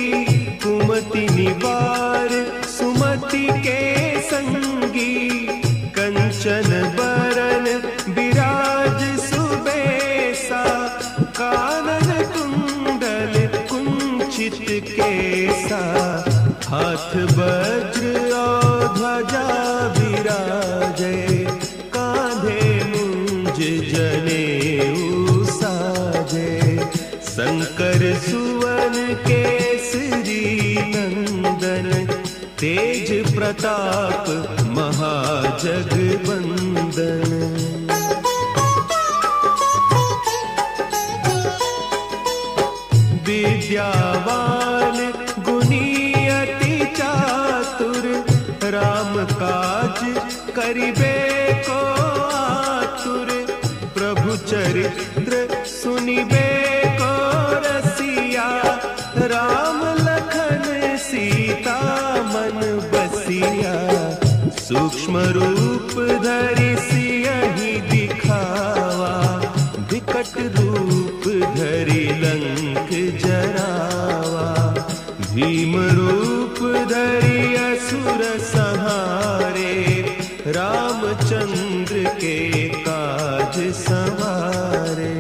कुमति निवार सुमति के संगी, कंचन बरन विराज सुबेसा, कानन कुंडल कुंचित केसा, हाथ वज्र और ध्वजा विराजे, कांधे मुंज जनेऊ साजे, शंकर सुवन केसरी नंदन, तेज प्रताप महाजगवंदन। विद्यावान गुणी अति चातुर, राम काज करिबे को आतुर, प्रभु चरित्र सुनिबे को रसिया, राम लखन सीता मन बसिया, सूक्ष्म रूप धरि सियहि दिखावा, विकट रूप धरि लंक जरावा, भीम रूप धरि असुर संहारे, रामचंद्र के काज संवारे।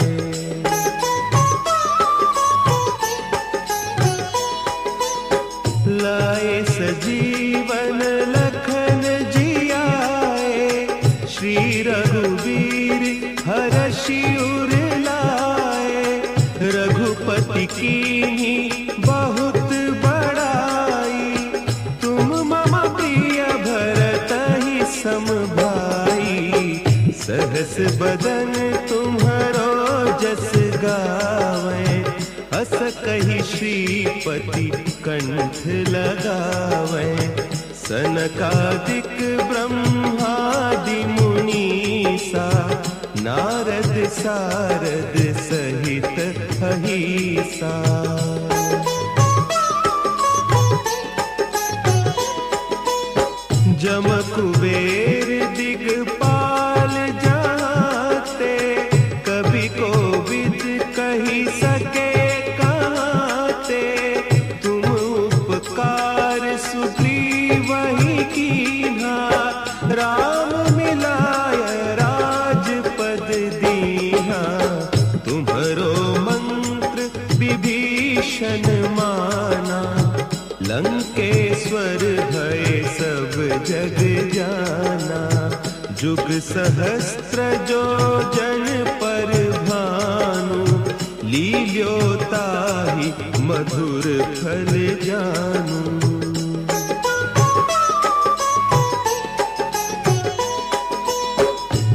लाए सजीवन लखन जियाए, श्री रघुवीर हरषि उर लाए, रघुपति कीन्ही बहुत बड़ाई, तुम मम प्रिय भरतहि सम भाई, सहस बदन तुम्हरो जस गावें, हस कहि श्रीपति कंठ लगावें, सनकादिक ब्रह्मादि मुनीसा, नारद सारद सहित अहीसा। जम कुबेर दिगपाल जाते, कवि कोविद कही सके कहते, तुम उपकार सुग्रीवहि कीन्हा, राम मिलाय राजपद दीन्हा, तुम्हरो मंत्र विभीषण माना, लंकेश्वर भय सब जग जाना, जुग सहस्त्र जो जन पर भानु, लील्योताहि मधुर फल जानू।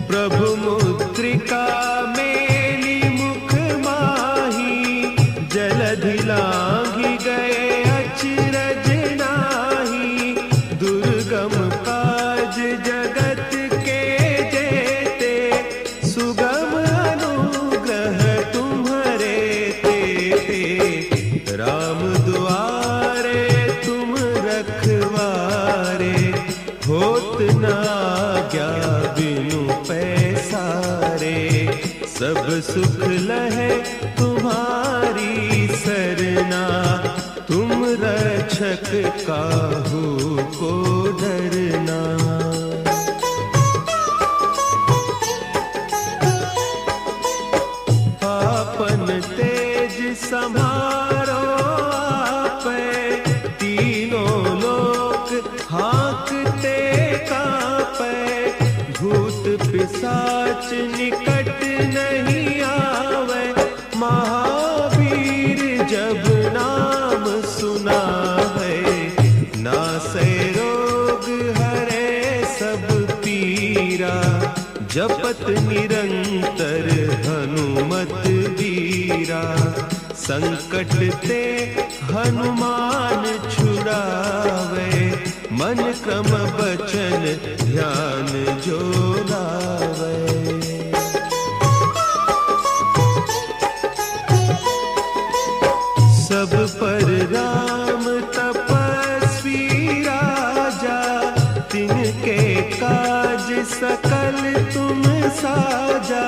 प्रभु मुद्रिका मेली मुख माही, जलधि लांघि गए अचरज नाही, दुर्गम काज जगत के जेते, सुगम अनुग्रह तुम्हरे तेते, राम दुआरे तुम रखवारे, होत न आज्ञा बिनु पैसारे, सब सुख लहे तुम्हारी सरना, तुम रक्षक काहू को डरना। आपन तेज संभारो आपे, तीनों लोक हाँकते कांपे, भूत पिशाच निकट नहीं आवे, महावीर जब नाम सुना है, नासै रोग हरे सब पीरा, जपत निरंतर हनुमत वीरा, संकट ते हनुमान छुड़ावे, मन क्रम बचन ध्यान जो लावे। सब पर राम तपस्वी राजा, तिनके काज सकल तुम साजा।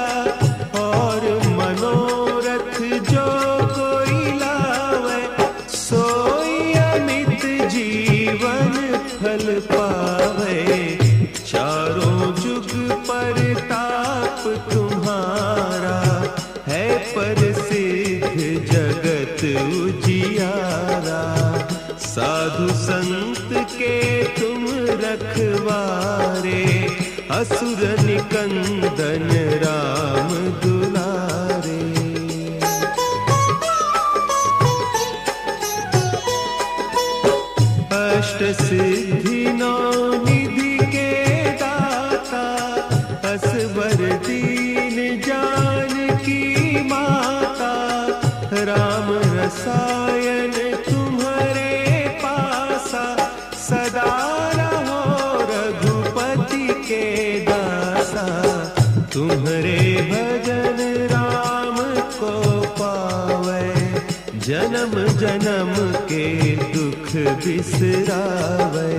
और मनोरथ जो कोई लावे, सोई अमित जीवन फल पावे। चारों जुग पर ताप तुम्हारा, है प्रसिद्ध जगत उजियारा। साधु संत के तुम रखवारे, असुर निकंदन राम दुलारे। अष्ट सिद्धि नौ निधि के दाता, असवर दीन जानकी माता। राम रसायन तुम्हारे पासा, सदा रहो रघुपति के दासा। तुम्हारे भजन राम को पावे, जन्म जन्म के दुख बिसरावे।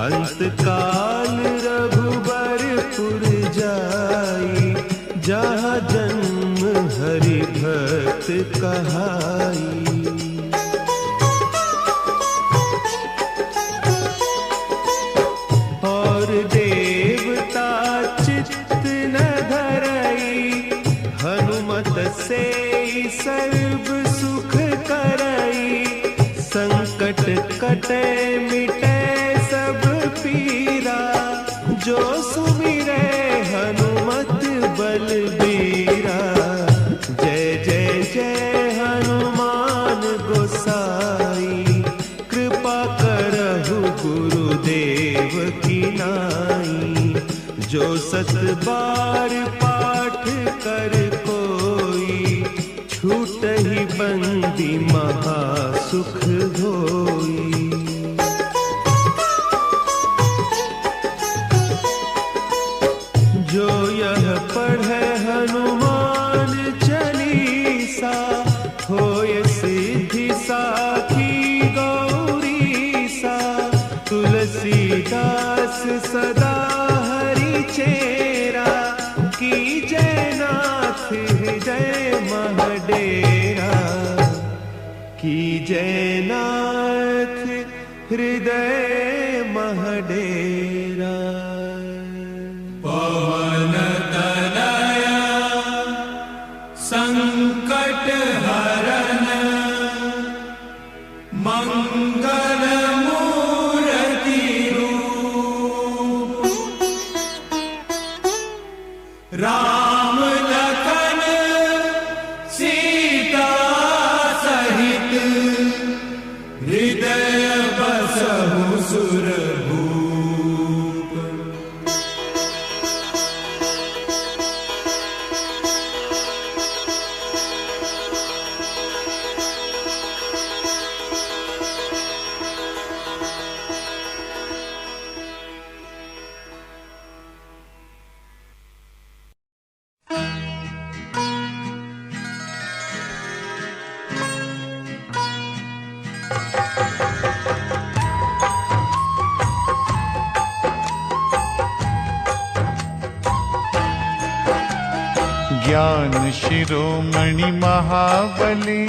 अंत काल रघुबरपुर जाई, जहाँ जन्म हरि भक्त कहाई। और देवता चित्त न धरई, हनुमत से सर्व सुख करई। संकट कटे मिटे सब पीरा, जो सुमिरे हनुमत बलबीरा। जय जय जय हनुमान गोसाई, कृपा करहु गुरुदेव की नाई। जो सत बार पाठ कर कोई, छूट ही बंदी महा सुख होई। जो यह पढ़े हनुमान चालीसा, होय सिद्धि साखी गौरीसा। तुलसीदास सदा हरि चेरा, की जयनाथ हृदय महडेरा। की जयनाथ हृदय महडेरा। पवन तनया संकट हरन, मंगल मूर्ति रूप। राम लखन सीता सहित, हृदय बसहु सुरभूप। ज्ञान शिरोमणि महाबली,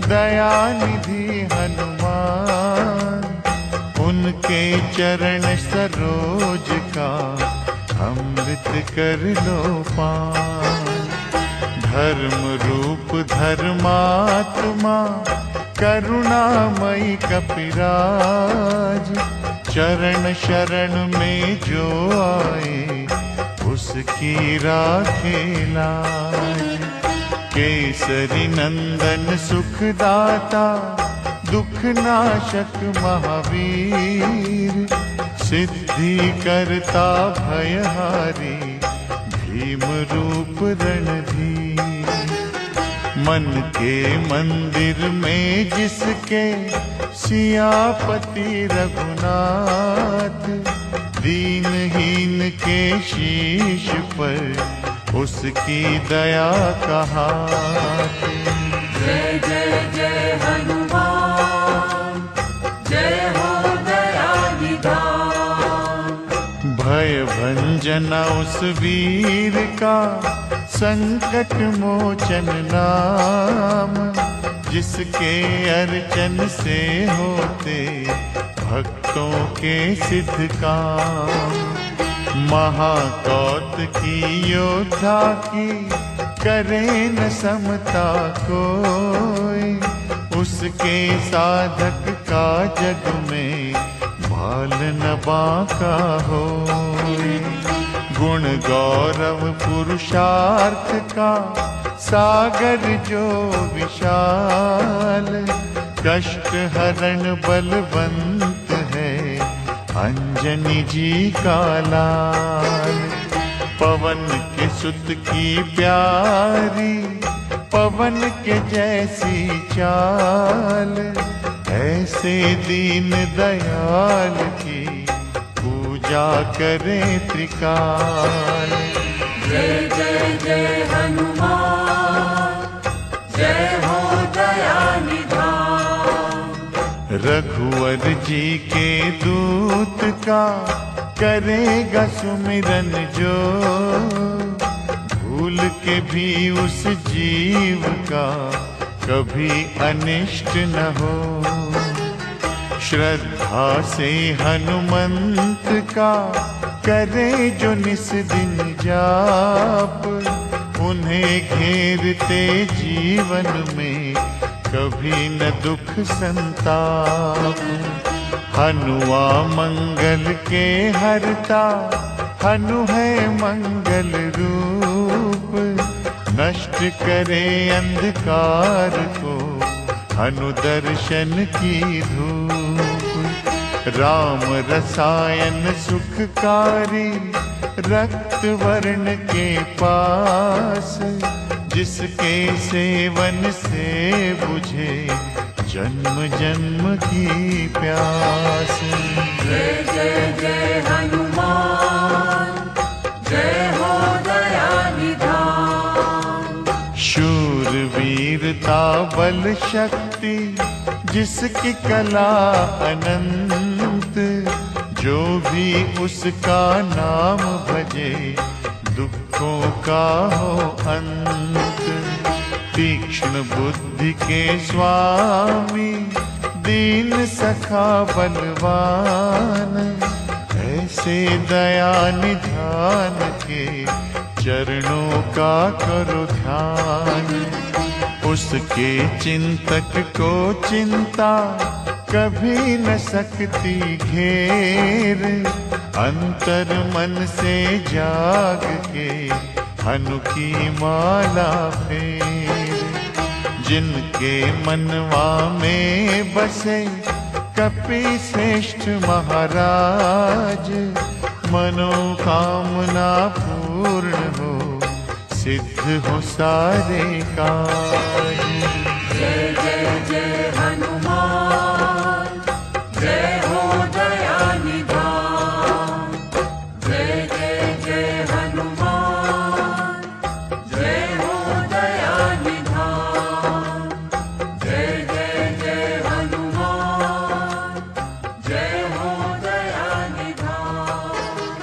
दयानिधि हनुमान। उनके चरण सरोज का अमृत कर लो पान। धर्म रूप धर्मात्मा, करुणामयी कपिराज। चरण शरण में जो आए, उसकी राखे लाज। केसरी नंदन सुखदाता, दुख नाशक महावीर। सिद्धि करता भयहारी, भीम रूप रणधीर। मन के मंदिर में जिसके, सियापति रघुनाथ। दीनहीन के शीश पर उसकी दया का हाथ। जय जय जय हनुमान, जय हो दया निधान। भय भंजना उस वीर का संकट मोचन नाम, जिसके अर्चन से होते भक्तों के सिद्ध काम। महाकौतुकी योद्धा की करे न समता कोई, उसके साधक का जग में भाल न बांका होय। गुण गौरव पुरुषार्थ का सागर जो विशाल, कष्ट हरण बलवंत है अंजनी जी का लाल। पवन के सुत की प्यारी, पवन के जैसी चाल, ऐसे दीन दयाल की पूजा करे त्रिकाल। जय जय जय हनुमान, जय हो दया निधान। रघुवर जी के दूत का करेगा सुमिरन जो, भूल के भी उस जीव का कभी अनिष्ट न हो। श्रद्धा से हनुमंत का करे जो निस दिन जाप, उन्हें घेरते जीवन में कभी न दुख संताप। हनुआ मंगल के हरता, हनु है मंगल रूप, नष्ट करे अंधकार को हनु दर्शन की धूप। राम रसायन सुखकारी, रक्त वर्ण के पास, जिसके सेवन से बुझे जन्म जन्म की प्यास। जय जय जय हनुमान, जय हो दया निधान। शूर वीरता बल शक्ति, जिसकी कला अनंत, जो भी उसका नाम भजे दुखों का हो अंत। तीक्ष्ण बुद्धि के स्वामी, दीन सखा बलवान, ऐसे दया निधान के चरणों का करो ध्यान। उसके चिंतक को चिंता कभी न सकती घेर, अंतर मन से जाग के हनु की माला फेर। जिनके मनवा में बसे कपि श्रेष्ठ महाराज, मनोकामना पूर्ण हो सिद्ध हो सारे काज। जय जय जय हनुमान, जय हो दया निधान। जय जय जय हनुमान, जय हो दया निधान। जय जय जय हनुमान, जय हो दया निधान।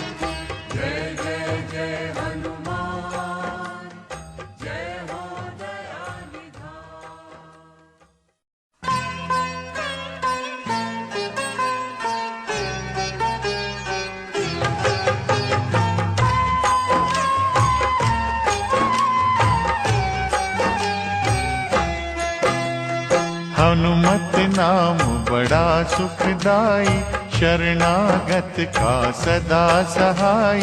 जय जय जय हनुमान, जय हो दया निधान। हनुमत नाम बड़ा सुखदाई, शरणागत का सदा सहाय।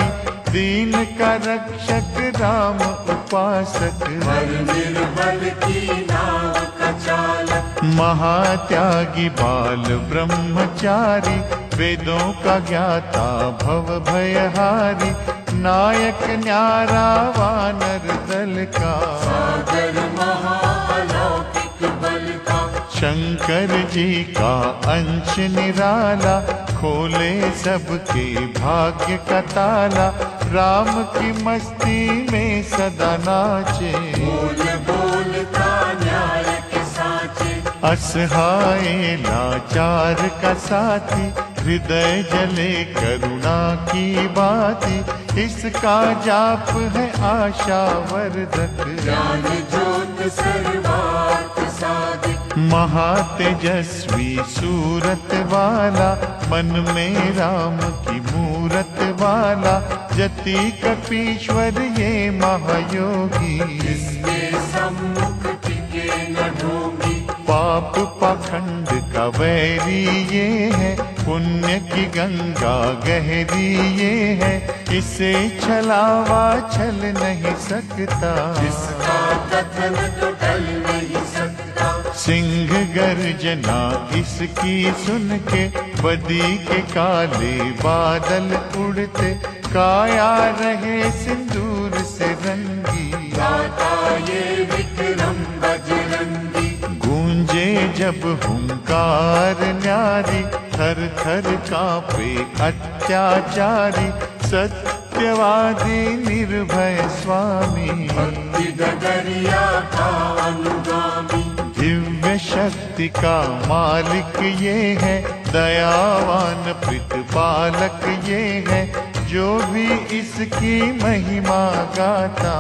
दीन का रक्षक राम उपासक, हर निर्बल की नाव का चालक। महात्यागी बाल ब्रह्मचारी, वेदों का ज्ञाता भव भयहारी। नायक न्यारा वानर दल का, सागर महाअलौकिक बल का। शंकर जी का अंश निराला, खोले सबके भाग्य का ताला, राम की मस्ती में सदा नाचे। बोल बोलता न्याय के साचे, असहाय लाचार का साथी, हृदय जले करुणा की बाती, इसका जाप है आशा वर्धक। ज्ञान ज्योत सर्वार्थ साधिक, महातेजस्वी सूरत वाला, मन में राम की मूरत वाला, जति कपीश्वर ये महायोगी। इसके सम्मुख टिके न ढोंगी, पाप पाखंड का वैरी ये है, पुण्य की गंगा गहरी ये है, इसे छलावा छल नहीं सकता। इसका कथन तो टल नहीं सकता। सिंह गर्जना इसकी सुन के, बदी के काले बादल उड़ते, काया रहे सिंदूर से रंगी। गाता ये विक्रम बजरंगी, गूंजे जब हुंकार न्यारी, थर थर कांपे अत्याचारी, सत्यवादी निर्भय स्वामी। भक्ति डगरिया का अनुगामी, दिव्य शक्ति का मालिक ये है, दयावान प्रतिपालक ये है, जो भी इसकी महिमा गाता,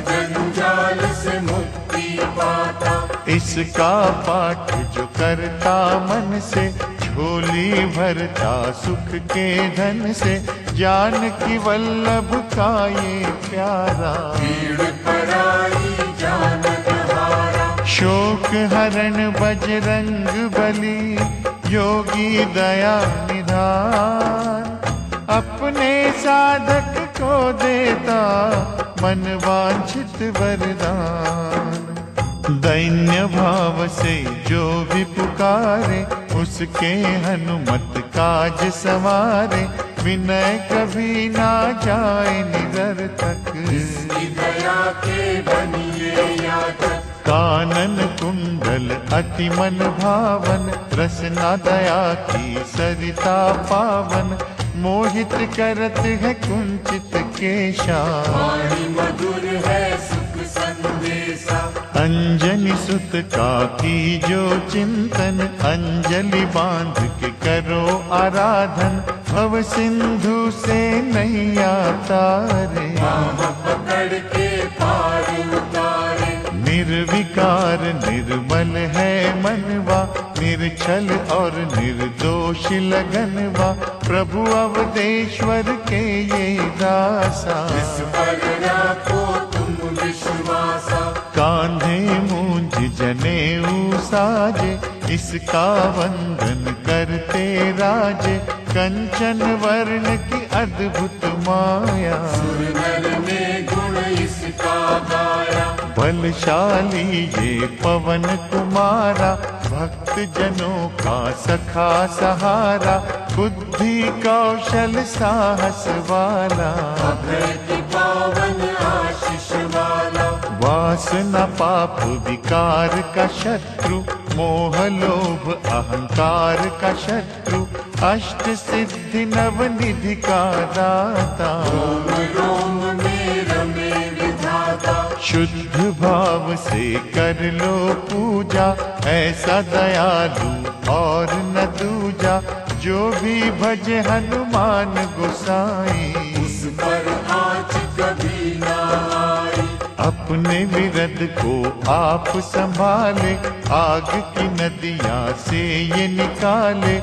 जंजाल से मुक्ति पाता। इसका पाठ जो करता मन से, झोली भरता सुख के धन से, जानकी वल्लभ का ये प्यारा। भीड़ पराई जानत हारा, शोक हरण बजरंग बली, योगी दया निधान, अपने साधक को देता मन वांछित वरदान। दैन्य भाव से जो भी पुकारे, उसके हनुमत काज संवारे, विनय कभी ना जाए निरर्थक। इसकी दया के बनिए याचक, कानन कुंडल अति मन भावन, रसना दया की सरिता पावन, मोहित करत है कुंचित केशा। वाणी मधुर है सुख संदेशा, अंजनी सुत का की जो चिंतन, अंजलि बांध के करो आराधन, भव सिंधु से नैया तारे। बाह पकड़ के पार उतारे, निर्विकार निर्मल है मनवा, निर्छल और निर्दोष लगनवा, प्रभु अवधेश्वर के ये दासा। इस पर रखो तुम विश्वासा, कांधे मूंज जनेऊ साजे, इसका वंदन करते राजे, कंचन वर्ण की अद्भुत माया। सुर नर ने गुण इसका गाया, बलशाली ये पवन कुमारा, भक्त जनों का सखा सहारा, बुद्धि कौशल साहस वाला। अभय की पावन आशीष वाला, वासना पाप विकार का शत्रु, मोह लोभ अहंकार का शत्रु, अष्ट सिद्धि नव निधि का दाता। रोम रोम में रमे विधाता, शुद्ध भाव से कर लो पूजा, ऐसा दयालु और न दूजा, जो भी भजे हनुमान गोसाई। उस पर आँच कभी ना आई, अपने विरध को आप संभाले, आग की नदियां से ये निकाले,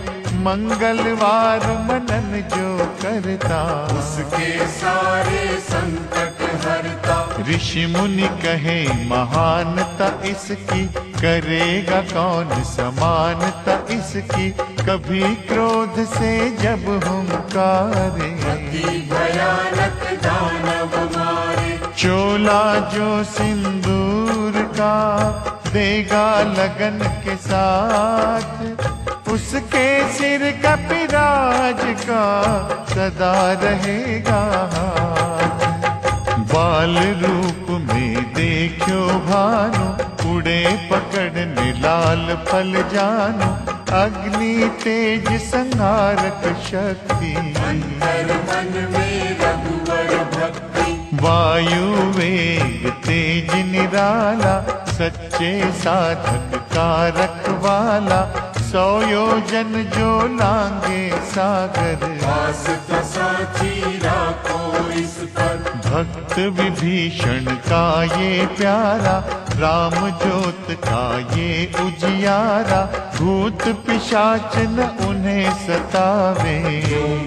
मंगलवार मनन जो करता, उसके सारे संकट हरता। ऋषि मुनि कहे महानता इसकी, करेगा कौन समानता इसकी, कभी क्रोध से जब हुंकारे। अति भयानक दानव मारे, चोला जो सिंदूर का देगा लगन के साथ, उसके सिर कपिराज का सदा रहेगा हाथ। बाल रूप में देखो भानु, उड़े पकड़ने लाल फल जानो, अग्नि तेज संहारक शक्ति, अंतर मन में रघुवर भक्ति, वायु वेग तेज निराला, सच्चे साधक का रखवाला, 100 योजन जो लांगे सागर, वासत साची राखो इस पर, भक्त विभीषण का ये प्यारा, राम जोत का ये उजियारा, भूत पिशाच न उन्हें सतावे,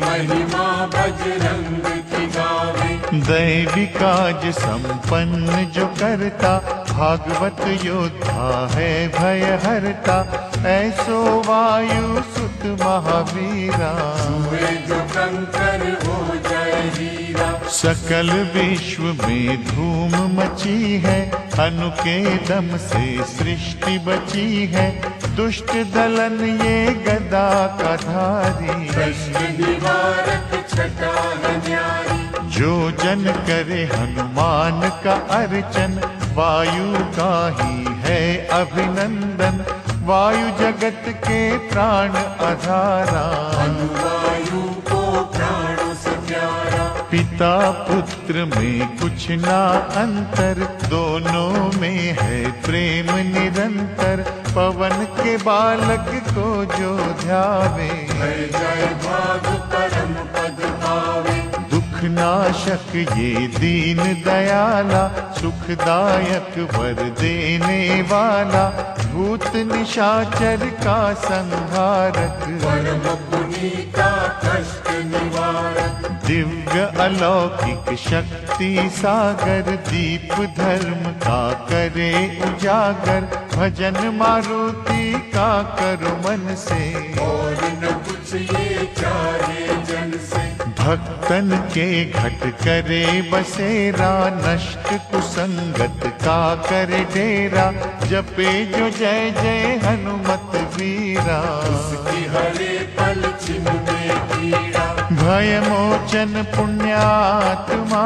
महिमा बजरंग की गावे, दैवी काज संपन्न जो करता, भागवत योद्धा है भय हरता, ऐसो वायु सुत महावीरा, हुए जो कंकर हो जाए हीरा, सकल विश्व में धूम मची है, अनु के दम से सृष्टि बची है, दुष्ट दलन ये गदा का धारी, कष्ट निवारक छटा है न्यारी, जो जन करे हनुमान का अर्चन, वायु का ही है अभिनंदन, वायु जगत के प्राण आधारा, अनुवायु को प्राणों से प्यारा, पिता पुत्र में कुछ ना अंतर, दोनों में है प्रेम निरंतर, पवन के बालक को जो ध्यावे, जय जय भाग परम पद पावे, दुख नाशक ये दीन दयाला, सुखदायक वर देने वाला, भूत निशाचर का संहारक, परम पुनीता कष्ट निवारक, दिव्य अलौकिक शक्ति सागर, दीप धर्म का करे उजागर, भजन मारुति का करो मन से, और न कुछ ये चाहे जन से, भक्तन के घट करे बसेरा, नष्ट कुसंगत का करे डेरा, जपे जो जय जय हनुमत वीरा, उसकी हरे पल छिन में कीड़ा, भय मोचन पुण्यात्मा,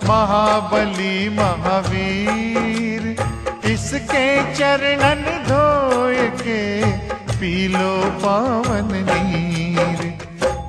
महाबली महावीर, इसके चरणन धोए के पीलो पावन नीर,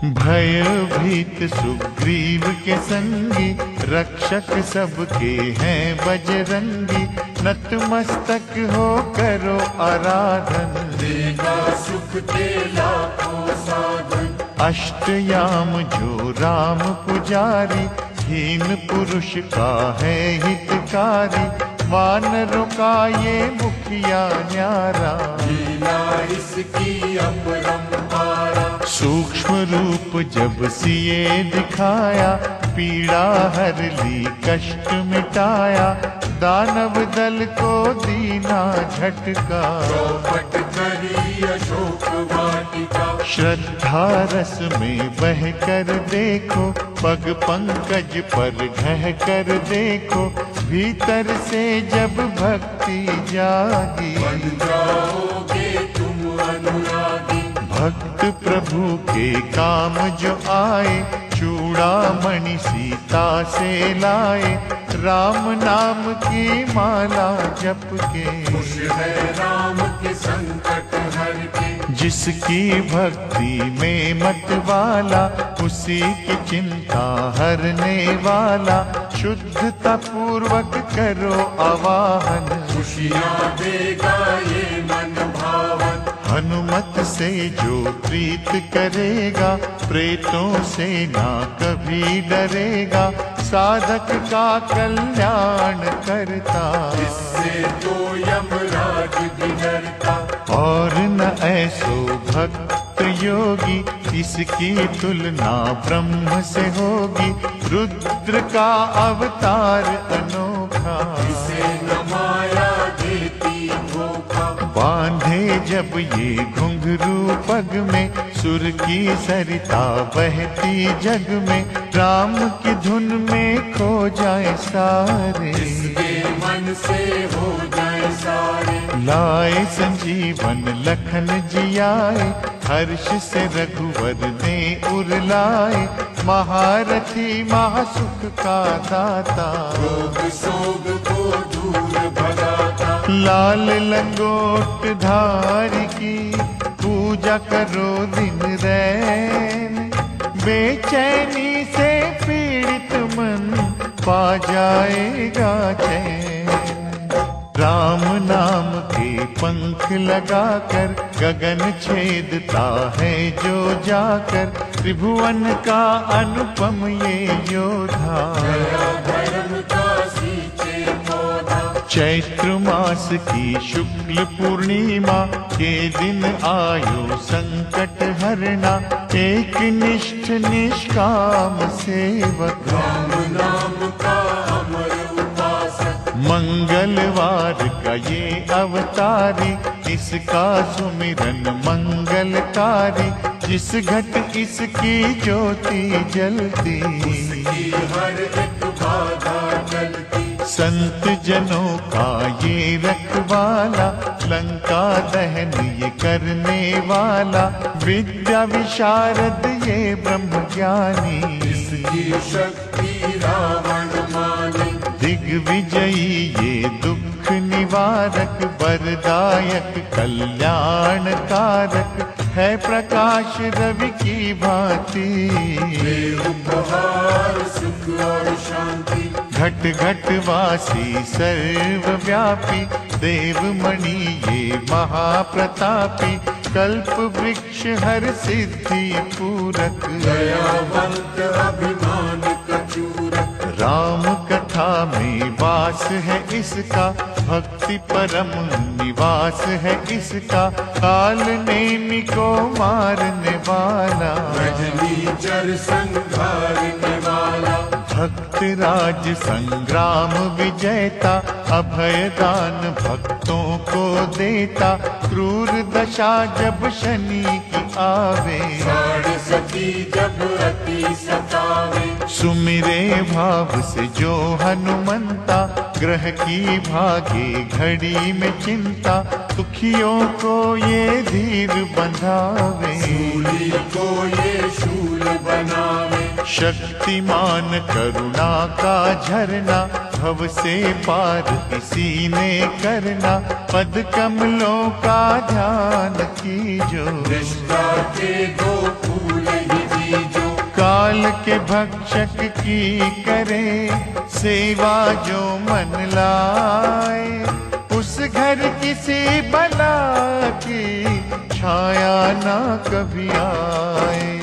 भय भीत सुग्रीव के संगी, रक्षक सबके हैं बजरंगी, नतमस्तक हो करो आराधन, देगा सुख के लाखों साधन, अष्टयाम जो राम पुजारी, हीन पुरुष का है हितकारी, वानरों का ये मुखिया न्यारा, लीला इसकी अपरंपारा, सूक्ष्म रूप जब सिए दिखाया, पीड़ा हर ली कष्ट मिटाया, दानव दल को दीना झटका, चौपट करी अशोक वाटिका, श्रद्धा रस में बह कर देखो, पग पंकज पर ढह कर देखो, भीतर से जब भक्ति जागी, बन जाओगे तुम अनुरागी, भक्त प्रभु के काम जो आए, चूड़ामणि सीता से लाए, राम नाम की माला जप के, खुश है राम के संकट हर के, जिसकी भक्ति में मत वाला, उसी की चिंता हरने वाला, शुद्धता पूर्वक करो आवाहन, खुशियाँ देगा ये मन भावन, हनुमत से जो प्रीत करेगा, प्रेतों से ना कभी डरेगा, साधक का कल्याण करता, इससे तो यमराज भी डरता, और न ऐसो भक्त योगी, इसकी तुलना ब्रह्म से होगी, रुद्र का अवतार अनोखा, इसे न माया देती धोखा, बांधे जब ये घुंघरू पग में, सुर की सरिता बहती जग में, राम की धुन में खो जाए सारे, इसके मन से हो जाए सारे, लाए संजीवन लखन जियाए, हर्ष से रघुवर ने उरलाए, महारथी महासुख का दाता, रोग सोग को दूर भगाता, लाल लंगोट धारी की, पूजा करो दिन रैन, बेचैनी से पीड़ित मन पा जाएगा चैन। राम नाम के पंख लगाकर गगन छेदता है जो जाकर, त्रिभुवन का अनुपम ये योद्धा। चैत्र मास की शुक्ल पूर्णिमा के दिन आयो संकट हरना, एक निष्ठ निष्काम सेवक राम नाम का अमर उपासक। मंगलवार का ये अवतारी, इसका सुमिरन मंगलकारी। जिस घट इसकी ज्योति जलती, हर एक बाधा टलती। संत जनों का ये रखवाला, लंका दहन ये करने वाला। विद्या विशारद ये ब्रह्म ज्ञानी, इसकी शक्ति रावण माने। दिग्विजयी ये दुख निवारक, वरदायक कल्याण कारक। है प्रकाश रवि की भांति, उपहार सुख और शांति। घट घट वासी सर्वव्यापी, देवमणि ये महाप्रतापी। कल्प वृक्ष हर सिद्धि पूरक, दयावंत अभिमान कचूरक। राम कथा में वास है इसका, भक्ति परम निवास है इसका। काल नेमि को मारने वाला, रजनी चर संघारने वाला। भक्त राज संग्राम विजेता, अभय दान भक्तों को देता। क्रूर दशा जब शनि की आवे, साढ़ सती जब अति सतावे। सुमिरे भाव से जो हनुमंता, ग्रह की भागे घड़ी में चिंता। दुखियों को ये धीर बंधावे, शूली को ये शूल बनावे। शक्तिमान करुणा का झरना, भव से पार इसी ने करना। पद कमलों का ध्यान कीजो, निष्ठा के दो फूल ही बीजो। काल के भक्षक की करे सेवा जो मन लाए। उस घर किसी बला की छाया ना कभी आए।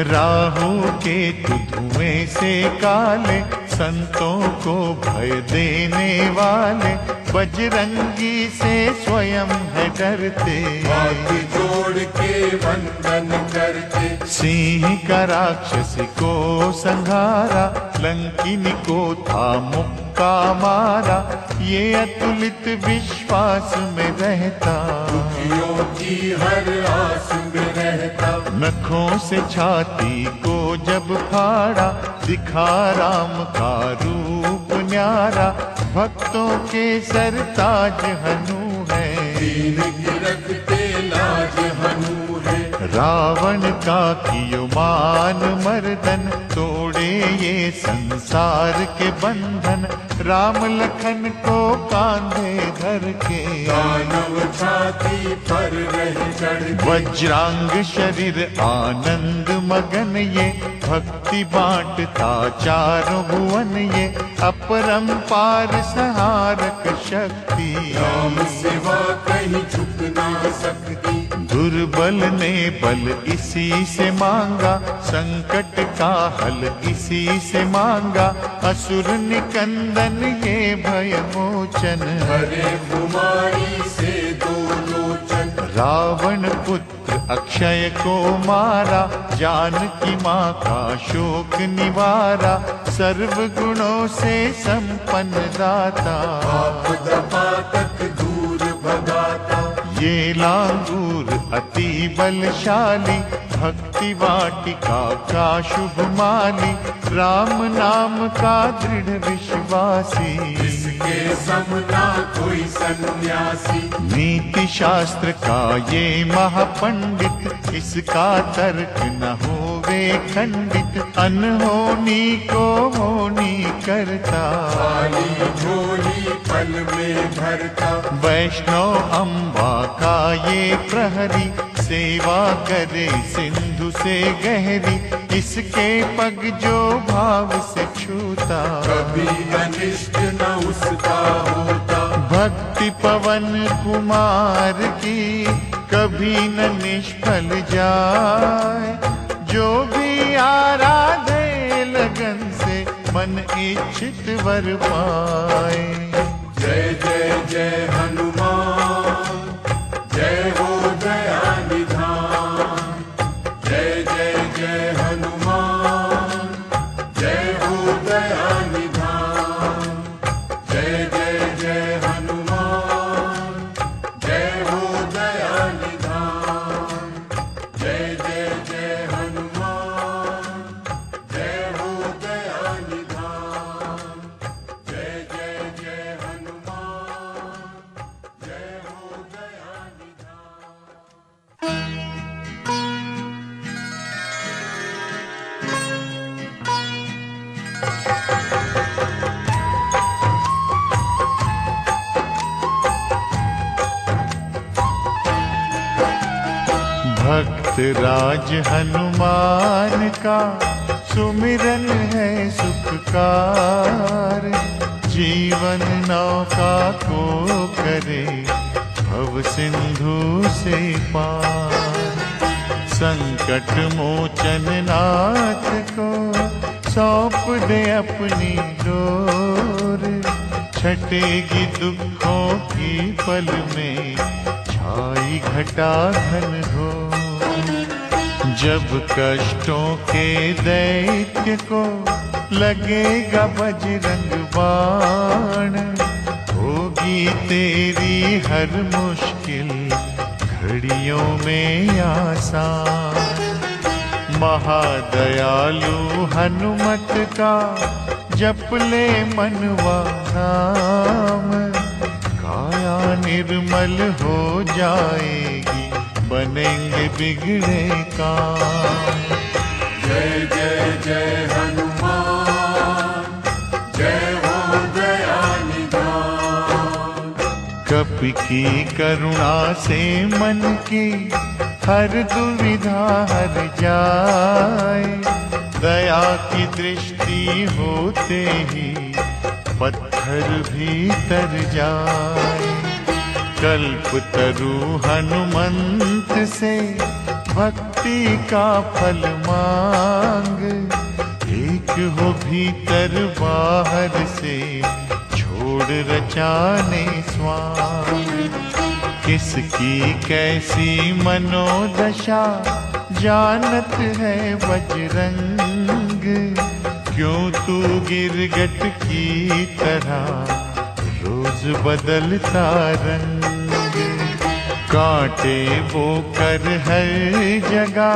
राहु के धुएं से काले, संतों को भय देने वाले। बजरंगी से स्वयं है डरते, हाथ जोड़ के वंदन करते। सिंह का राक्षस को संहारा, लंकिनी को था मुक्का मारा। ये अतुलित विश्वास में रहता, दुखियों की हर आस में रहता। नखों से छाती को जब फाड़ा, दिखा राम का रूप न्यारा। भक्तों के सरताज हनु है, दीन की रखते लाज हनु है। रावण का कियो मान मर्दन, तोड़े ये संसार के बंधन। राम लखन को कांधे धर के, दानव छाती पर रह चढ़। वज्रांग शरीर आनंद मगन ये। भक्ति बांटता चारों भुवन ये, अपरंपार संहारक शक्ति। राम सिवा कहीं झुक ना सकती। दुर्बल ने बल इसी से मांगा, संकट का हल इसी से मांगा। असुर निकंदन ये भय मोचन, हरे कुमारी से दो लोचन। रावण पुत्र अक्षय को मारा, जानकी माँ का शोक निवारा। सर्व गुणों से संपन्न दाता, आपदा पातक दूर भगाता। ये लांगूर अति बलशाली, भक्ति वाटिका का शुभ माली। राम नाम का दृढ़ विश्वासी, इसके समना कोई सन्यासी। नीति शास्त्र का ये महापंडित, इसका तर्क न होवे खंडित। अनहोनी को होनी करता, खाली झोली पल में भरता। वैष्णव अम्बा का ये प्रहरी। सेवा करे सिंधु से गहरी, इसके पग जो भाव से छूता, कभी अनिष्ट न उसका होता। भक्ति पवन कुमार की कभी न निष्फल जाए, जो भी आराधे लगन से मन इच्छित वर पाए। जय जय जय हनुमान, जय हो दया निधान। जय जय जय हनुमान, जय हो दया निधान। जय जय जय हनुमान, जय हो दया निधान। जय जय जय हनुमान, जय हो दया निधान। जय जय जय हनुमान, जय हो दया निधान। भक्त राज हनुमान का सुमिरन है सुखकार, जीवन नौका को करे भव सिंधु से पार। संकट मोचन नाथ को सौंप दे अपनी डोर, छटेगी दुखों की पल में छाई घटा घन घोर। जब कष्टों के दैत्य को लगेगा बजरंग बाण, होगी तेरी हर मुश्किल घड़ियों में आसान। महादयालु हनुमत का जप ले मनवा नाम, काया निर्मल हो जाएगी बनेंगे बिगड़े काम। जय जय जय हनुमान, जय हो दया निधान। कपि की करुणा से मन की हर दुविधा हर जाए, दया की दृष्टि होते ही पत्थर भी तर जाए। कल्प तरु हनुमंत से भक्ति का फल मांग, एक हो भीतर बाहर से छोड़ रचाने स्वांग। किसकी कैसी मनोदशा जानत है बजरंग, क्यों तू गिरगट की तरह रोज बदलता रंग। कांटे वो कर हर जगह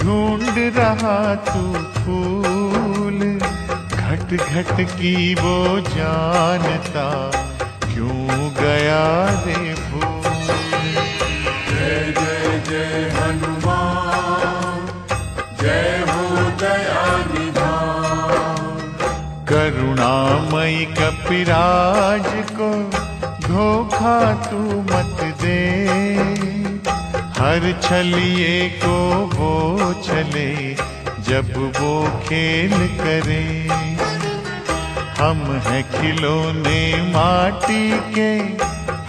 ढूंढ रहा तू फूल, घट घट की वो जानता क्यों गया रे भूल। जय जय जय हनुमान, जय हो दया निधान। करुणामयी कपिराज को धोखा तू मत दे, हर छलिए को वो छले जब वो खेल करे। हम हैं खिलौने माटी के,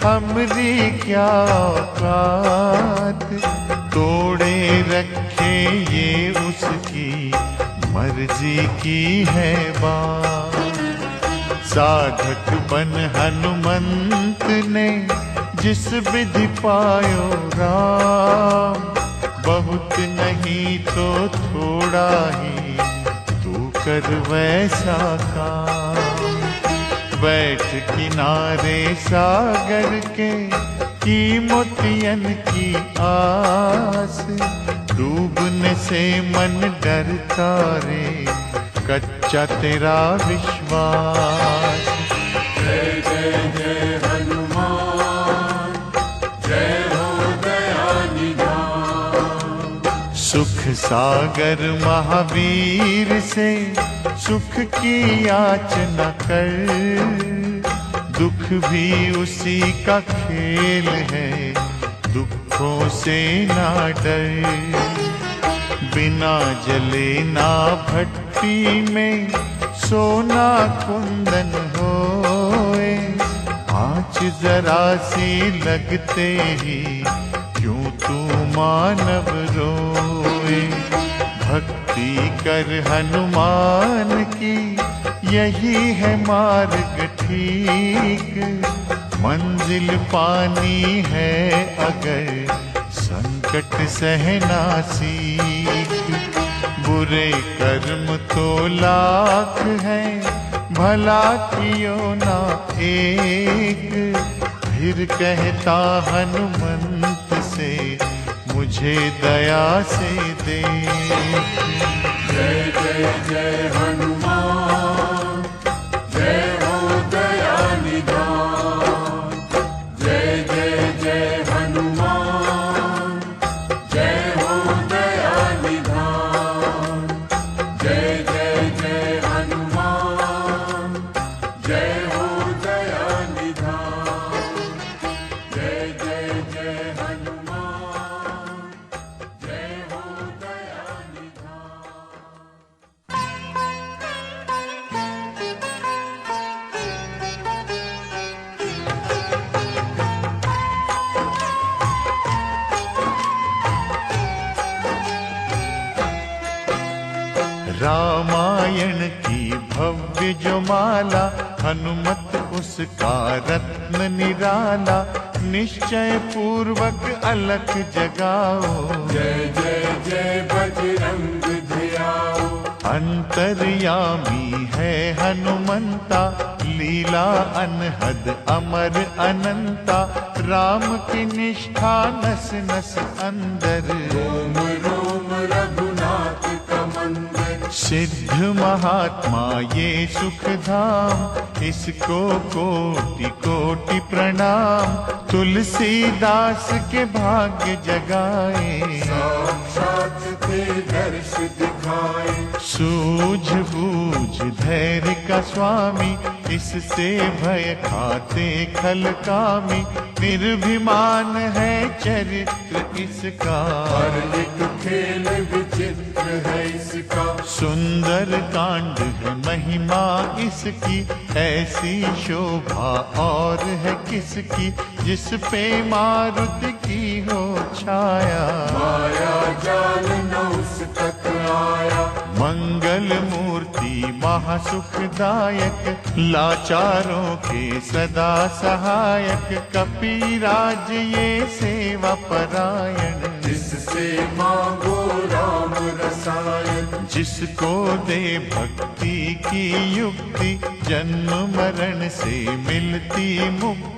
हमरी क्या औकात, तोड़े रखे ये उसकी मर्जी की है बात। साधक बन हनुमंत ने जिस विधि पायो राम, बहुत नहीं तो थोड़ा ही तू कर वैसा काम। बैठ किनारे सागर के की मोतियन की आस, डूबने से मन डरता रे कच्चा तेरा विश्वास। जय जय जय हनुमान, जय हो दया निधान। सुख सागर महावीर से सुख की याचना कर, दुख भी उसी का खेल है, दुख आँखों से ना डर, बिना जले ना भट्टी में सोना कुंदन होए। आँच जरा सी लगते ही क्यों तू मानव रोए। भक्ति कर हनुमान की यही है मार्ग ठीक, मंजिल पानी है अगर संकट सहना सीख। बुरे कर्म तो लाख हैं, भला कियो ना एक। फिर कहता हनुमंत से मुझे दया से देख। जय जय जय हनुमान, जय हो दया निधान। जय जय जय हनुमान, जय हो दया निधान। जय जय जय हनुमान, जय हो दया निधान। जय जय जय हनुमान, जय हो दया निधान। रामायण की भव्य जो माला, हनुमत उसका रत्न निराला। निश्चय पूर्वक अलख जगाओ, जय जय जय बजरंग धियाओ। अंतर्यामी है हनुमंता, लीला अनहद अमर अनंता। राम की निष्ठा नस नस अंदर, रोम रोम रघुनाथ का मंदिर। सिद्ध महात्मा ये सुख धाम, इसको कोटि कोटि प्रणाम। तुलसीदास के भाग्य जगाए, साक्षात थे दर्श दिखाए। सूझ बूझ धैर्य का स्वामी, इससे भय खाते खल कामी। निर्भिमान है चरित्र इसका, हर एक खेल विचित्र है इसका। सुंदर कांड है महिमा इसकी, ऐसी शोभा और है किसकी। जिस पे मारुति की हो छाया, माया जाल न उस तक आया। मंगल मूर्ति महासुखदायक, लाचारों के सदा सहायक। कपीराज ये सेवा परायण, जिससे मांगो राम रसायन। जिसको दे भक्ति की युक्ति, जन्म मरण से मिलती मुक्ति।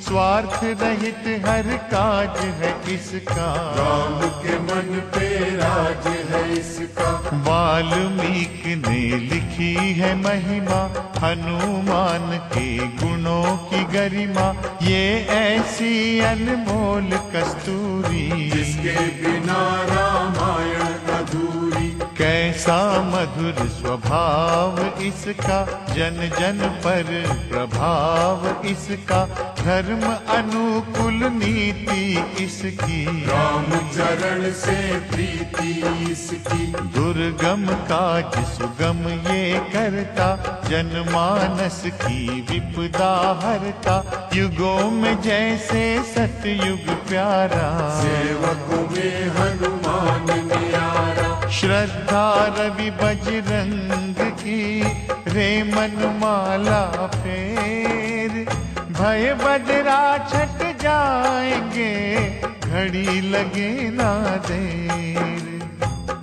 स्वार्थ रहित हर काज है इसका, राम के मन पे राज है इसका। वाल्मीकि ने लिखी है महिमा, हनुमान के गुणों की गरिमा। ये ऐसी अनमोल कस्तूरी, जिसके बिना रामायण अधूरी। कैसा मधुर स्वभाव इसका, जन जन पर प्रभाव इसका। धर्म अनुकूल नीति इसकी, राम चरण से प्रीति इसकी। दुर्गम काज सुगम ये करता, जनमानस की विपदा हरता। युगों में जैसे सतयुग प्यारा, सेवकों में हनुमान न्यारा। श्रद्धा रवि बजरंग की, रे मनमाला फेर। भय बजरा छट जाएंगे, घड़ी लगे ना देर।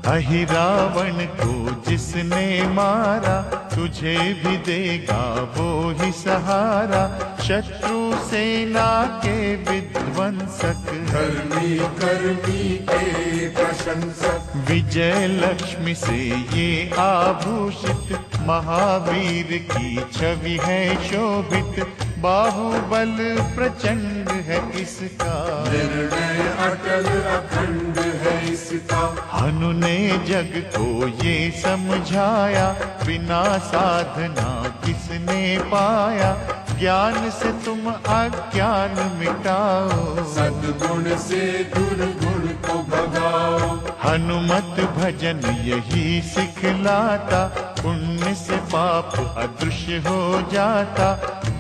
अहि रावण को जिसने मारा, तुझे भी देगा वो ही सहारा। शत्रु सेना के विध्वंसक, धर्मी कर्मी के प्रशंसक। विजय लक्ष्मी से ये आभूषित, महावीर की छवि है शोभित। बाहुबल प्रचंड है इसका, निर्णय अटल अखंड है इसका। हनु ने जग को ये समझाया, बिना साधना किसने पाया। ज्ञान से तुम अज्ञान मिटाओ, सद्गुण से दुर्गुण को भगाओ। हनुमत भजन यही सिखलाता, पुण्य से पाप अदृश्य हो जाता।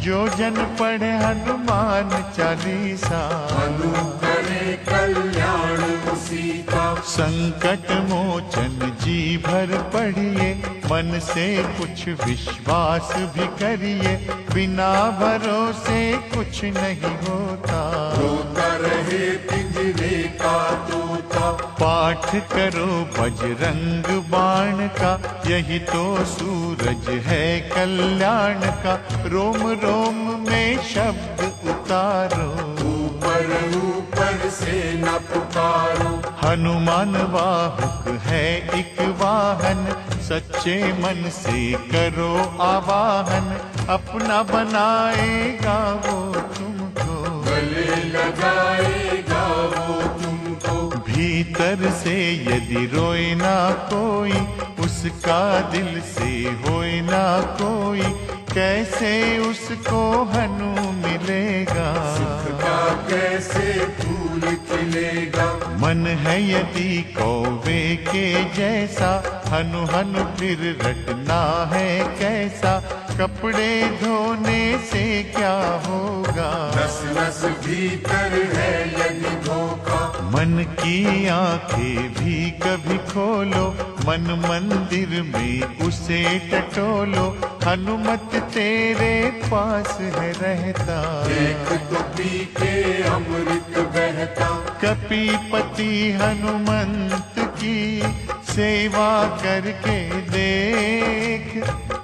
जो जन पढ़े हनुमान चालीसा, हनु करे कल्याण उसी का। संकट मोचन जी भर पढ़िए, मन से कुछ विश्वास भी करिए। बिना भरोसे कुछ नहीं होता, रोता रहे पिंजरे का तोता। पाठ करो बजरंग बाण का, यही तो सूरज है कल्याण का। रोम रोम में शब्द उतारो, ऊपर ऊपर से न पुकारो। हनुमान वाहक है एक वाहन, सच्चे मन से करो आवाहन। अपना बनाएगा वो तुमको, गले लगाएगा वो तुमको। भीतर से यदि रोए ना कोई, उसका दिल से होए ना कोई। कैसे उसको हनु मिलेगा, का कैसे फूल खिलेगा। मन है यदि कौवे के जैसा, हनु हनु फिर रटना है कैसा। कपड़े धोने से क्या होगा, नस नस भीतर है यदि धोखा। मन की आंखें भी कभी खोलो, मन मंदिर में उसे टटोलो। हनुमत तेरे पास है रहता, देख तो पी के अमृत बहता। कपीपति हनुमंत की सेवा करके देख।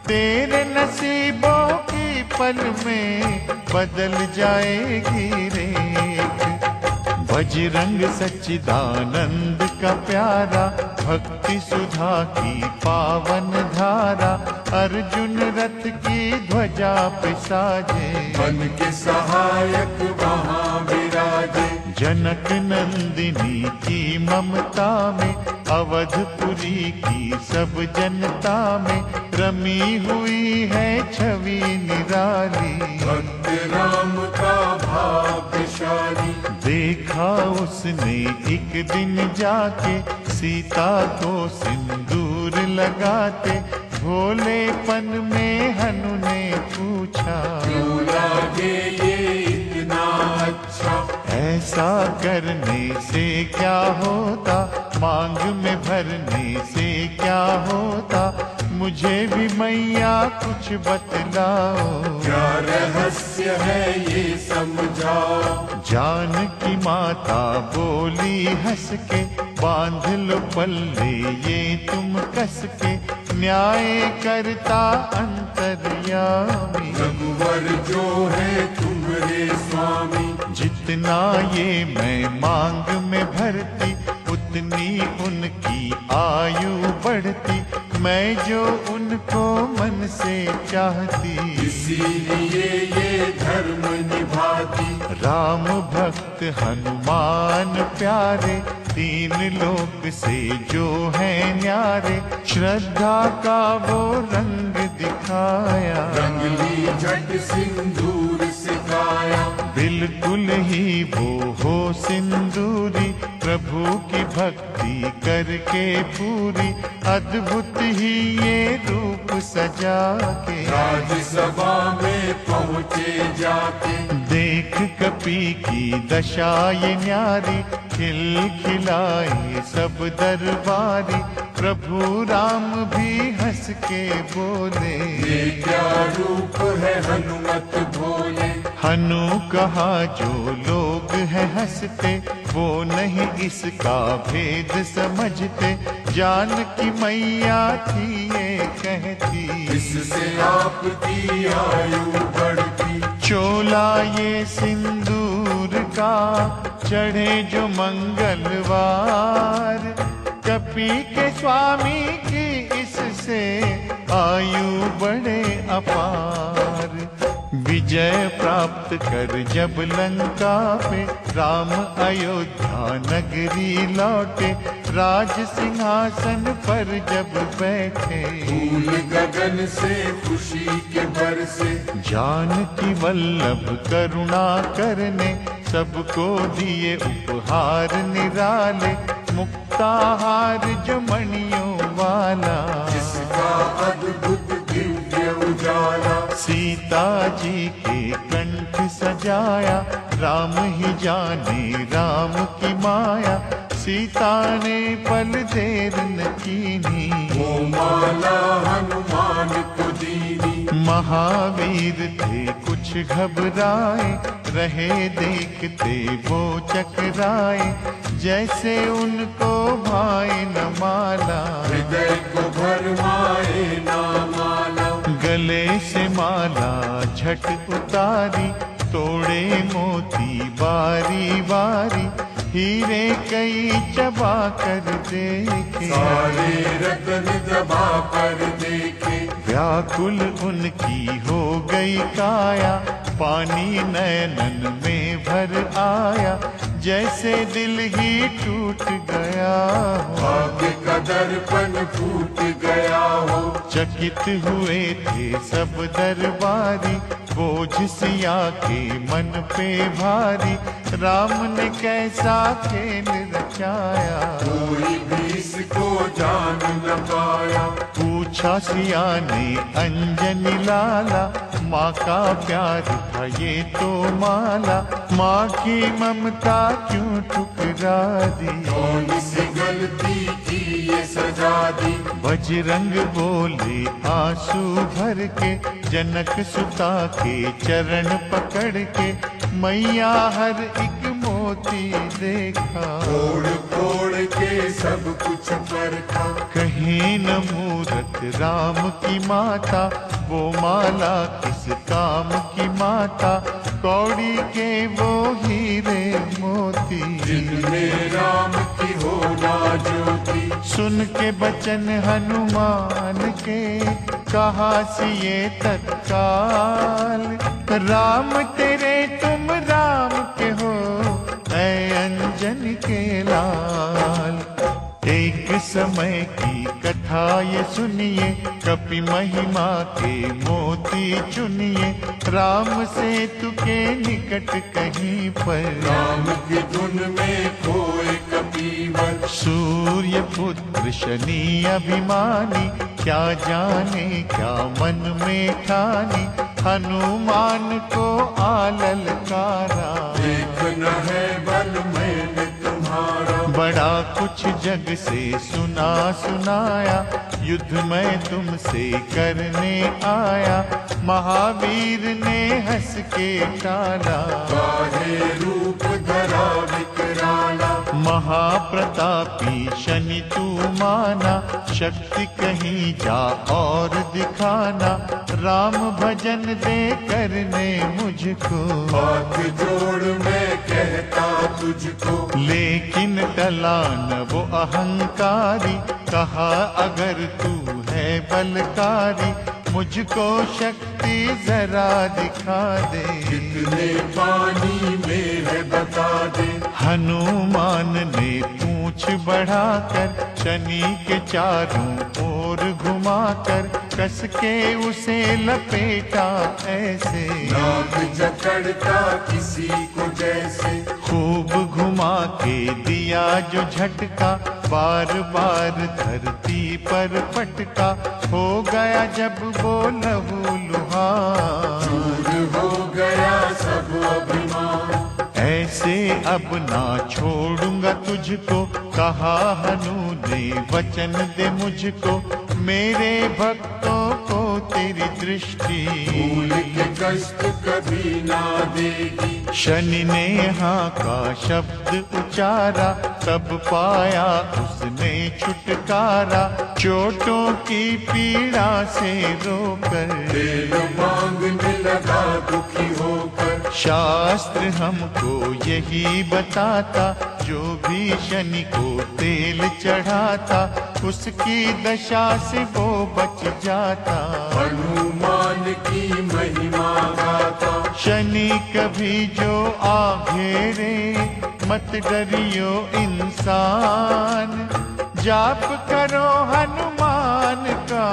तेरे नसीबों की पल में बदल जाएगी रेख। बजरंग सच्चिदानंद का प्यारा, भक्ति सुधा की पावन धारा। अर्जुन रथ की ध्वजा पे साजे, मन के सहायक वहाँ विराजे। जनक नंदिनी की ममता में, अवधपुरी की सब जनता में। रमी हुई है छवि निराली, भक्त राम का भाग्यशाली। देखा उसने एक दिन जाके, सीता को सिंदूर लगाते। भोलेपन में हनु ने पूछा, क्यों लागे ये इतना अच्छा। ऐसा करने से क्या होता, मांग में भरने से क्या होता। मुझे भी मैया कुछ बतलाओ, क्या रहस्य है ये समझाओ। जानकी माता बोली हंस के, बांध लो पल्ले ये तुम कस के। न्याय करता अंतर्यामी, रघुवर जो है तुम्हारे स्वामी। जितना ये मैं मांग में भरती, उतनी उनकी आयु बढ़ती। मैं जो उनको मन से चाहती, इसीलिए ये धर्म निभाती। राम भक्त हनुमान प्यारे, तीन लोक से जो है न्यारे। श्रद्धा का वो रंग दिखाया, रंगली झट सिंदूर सिखाया। बिल्कुल ही वो हो सिंदूरी, प्रभु की भक्ति करके पूरी। अद्भुत ही ये रूप सजा के, राजसभा में पहुँचे जाके। देख कपी की दशा ये न्यारी। खिलखिलाए सब दरबारी, प्रभु राम भी हंस के बोले। ये क्या रूप है हनुमत भोले। हनु कहा जो लोग हैं हंसते, वो नहीं इसका भेद समझते। जानकी मैया थी ये कहती, इससे आपकी आयु बढ़ती। चोला ये सिंदूर का चढ़े जो मंगलवार। कपी के स्वामी की इससे आयु बढ़े अपार। विजय प्राप्त कर जब लंका पे, राम अयोध्या नगरी लौटे। राज सिंहासन पर जब बैठे, फूल गगन से खुशी के बरसे। जानकी वल्लभ करुणा करने सबको दिए उपहार निराले, मुक्ताहार जो मणियों वाला, जिसका अद्भुत दिव्य उजाला। सीता जी के कंठ सजाया, राम ही जाने राम की माया। सीता ने पल देर न कीनी, वो माला हनुमान को दीनी। महावीर थे कुछ घबराए, रहे देखते वो चकराए, जैसे उनको भाए न माला। हृदय को भरमाए ना माला। गले से माला झट उतारी, तोड़े मोती बारी बारी, हीरे कई चबा कर देखे, सारे रतन दबा कर देखे। व्याकुल उनकी हो गई काया, पानी नयनन में भर आया, जैसे दिल ही टूट गया हो। भाग्य का दर्पण फूट गया हो। चकित हुए थे सब दरबारी, बोझ सिया के मन पे भारी, राम ने कैसा खेल रचाया, कोई भी इसको जान न पाया। पूछा सिया ने अंजनी लाला, माँ का प्यार था ये तो माला, माँ की ममता क्यों ठुकरा दी, कौन सी गलती की ये सजा दी। बजरंग बोले आंसू भर के, जनक सुता के चरण पकड़ के, मैया हर एक मोती देखा, फोड़ फोड़ के सब कुछ परखा। कहीं न मूरत राम की माता, वो माला किस काम की माता, कौड़ी के वो हीरे मोती, जिनमें राम की होना ज्योति। सुन के बचन हनुमान के, कहा सिए तत्काल, राम तेरे तुम राम के हो, ऐ अंजन के लाल। एक समय की कथा ये सुनिए, कपि महिमा के मोती चुनिए, राम सेतु के निकट कहीं पर, राम की धुन में खोए कपीवर। सूर्य पुत्र शनि अभिमानी, क्या जाने क्या मन में ठानी, हनुमान को आललकारा, देखना है बल मैंने तुम्हारा। बड़ा कुछ जग से सुना सुनाया, युद्ध में तुमसे करने आया, महावीर ने हंस के टाला, काहे रूप धरा विकराला। महाप्रतापी शनि तू माना, शक्ति कहीं जा और दिखाना, राम भजन दे करने मुझको, हाथ जोड़ मैं कहता तुझको। लेकिन टला न वो अहंकारी, कहा अगर तू है बलकारी, मुझको शक्ति जरा दिखा दे, कितने पानी में है बता दे। हनुमान ने पूंछ बढ़ाकर, शनि के चारों ओर घुमाकर, कस के उसे लपेटा ऐसे, नाक जकड़ता किसी को जैसे। खूब घुमा के दिया जो झटका, बार बार धरती पर पटका, हो गया जब वो लहू लुहान, दूर हो गया सब अभिमान। ऐसे अब ना छोड़ूंगा तुझको, कहा हनु ने वचन दे मुझको, मेरे भक्तों को तेरी दृष्टि, भूल के कष्ट कभी ना देगी। शनि ने हाँ का शब्द उचारा, तब पाया उसने छुटकारा, चोटों की पीड़ा से रोकर, तेल मांगने लगा दुखी होकर। शास्त्र हमको यही बताता, जो भी शनि को तेल चढ़ाता, उसकी दशा से वो बच जाता। हनुमान की महिमा गाता। शनि कभी जो आ घेरे, मत डरियो इंसान, जाप करो हनुमान का,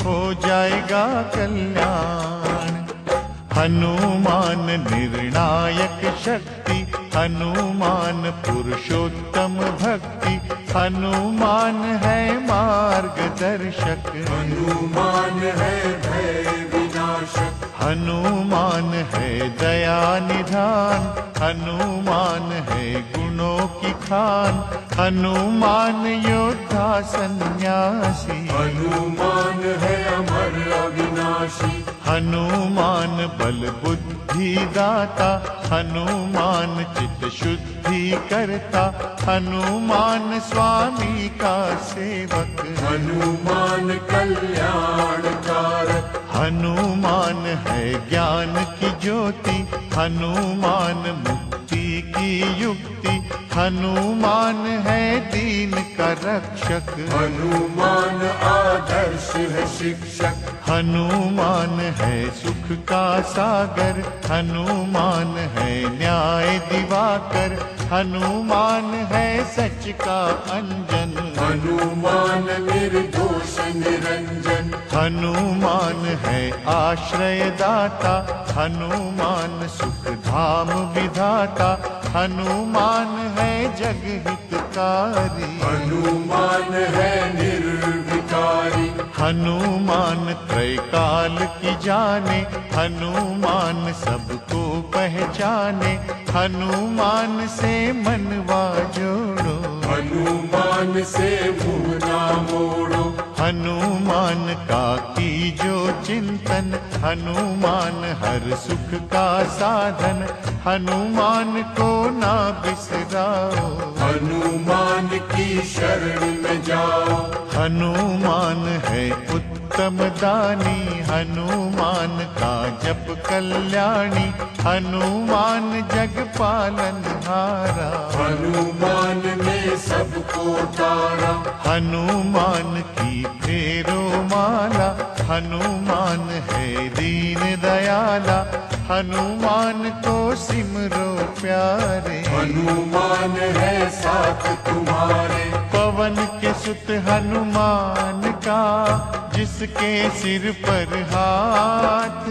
हो जाएगा कल्याण। हनुमान निर्णायक शक्ति, हनुमान पुरुषोत्तम भक्ति, हनुमान है मार्गदर्शक। हनुमान है भय विनाशक, हनुमान है दया निधान, हनुमान है गुणों की खान, हनुमान योद्धा सन्यासी। हनुमान है अमर अविनाशी, हनुमान बल बुद्धि दाता, हनुमान चित्त शुद्धि करता, हनुमान स्वामी का सेवक। हनुमान कल्याण कारक, हनुमान है ज्ञान की ज्योति, हनुमान मुक्ति की युक्ति, हनुमान है दीन का रक्षक। हनुमान आदर्श है शिक्षक, हनुमान है सुख का सागर, हनुमान है न्याय दिवाकर, हनुमान है सच का अंजन। हनुमान निर्दोष निरंजन, हनुमान है आश्रय दाता, हनुमान सुख धाम विधाता, हनुमान है जग हितकारी। हनुमान है निर्विकारी, हनुमान त्रैकाल की जाने, हनुमान सबको पहचाने, हनुमान से मनवा जोड़ो। हनुमान से मुँह ना मोड़ो, हनुमान का कीजो चिंतन, हनुमान हर सुख का साधन, हनुमान को ना बिसराओ। हनुमान की शरण में जाओ। हनुमान है उत्तम दानी, हनुमान का जप कल्याणी, हनुमान जग पालनहारा। हनुमान ने सबको तारा, हनुमान की फेरो माला, हनुमान है दीन दयाला, हनुमान को सिमरो प्यारे। हनुमान है साथ तुम्हारे, पवन के सुत हनुमान का, जिसके सिर पर हाथ,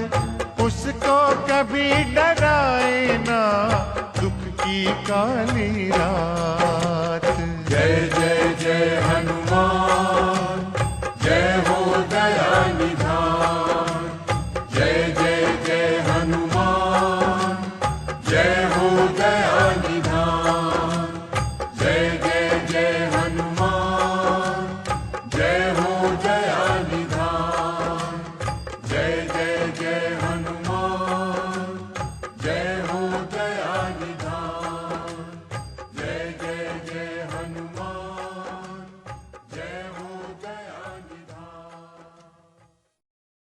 उसको कभी डराए ना दुख की काली रात। जय जय जय हनुमान।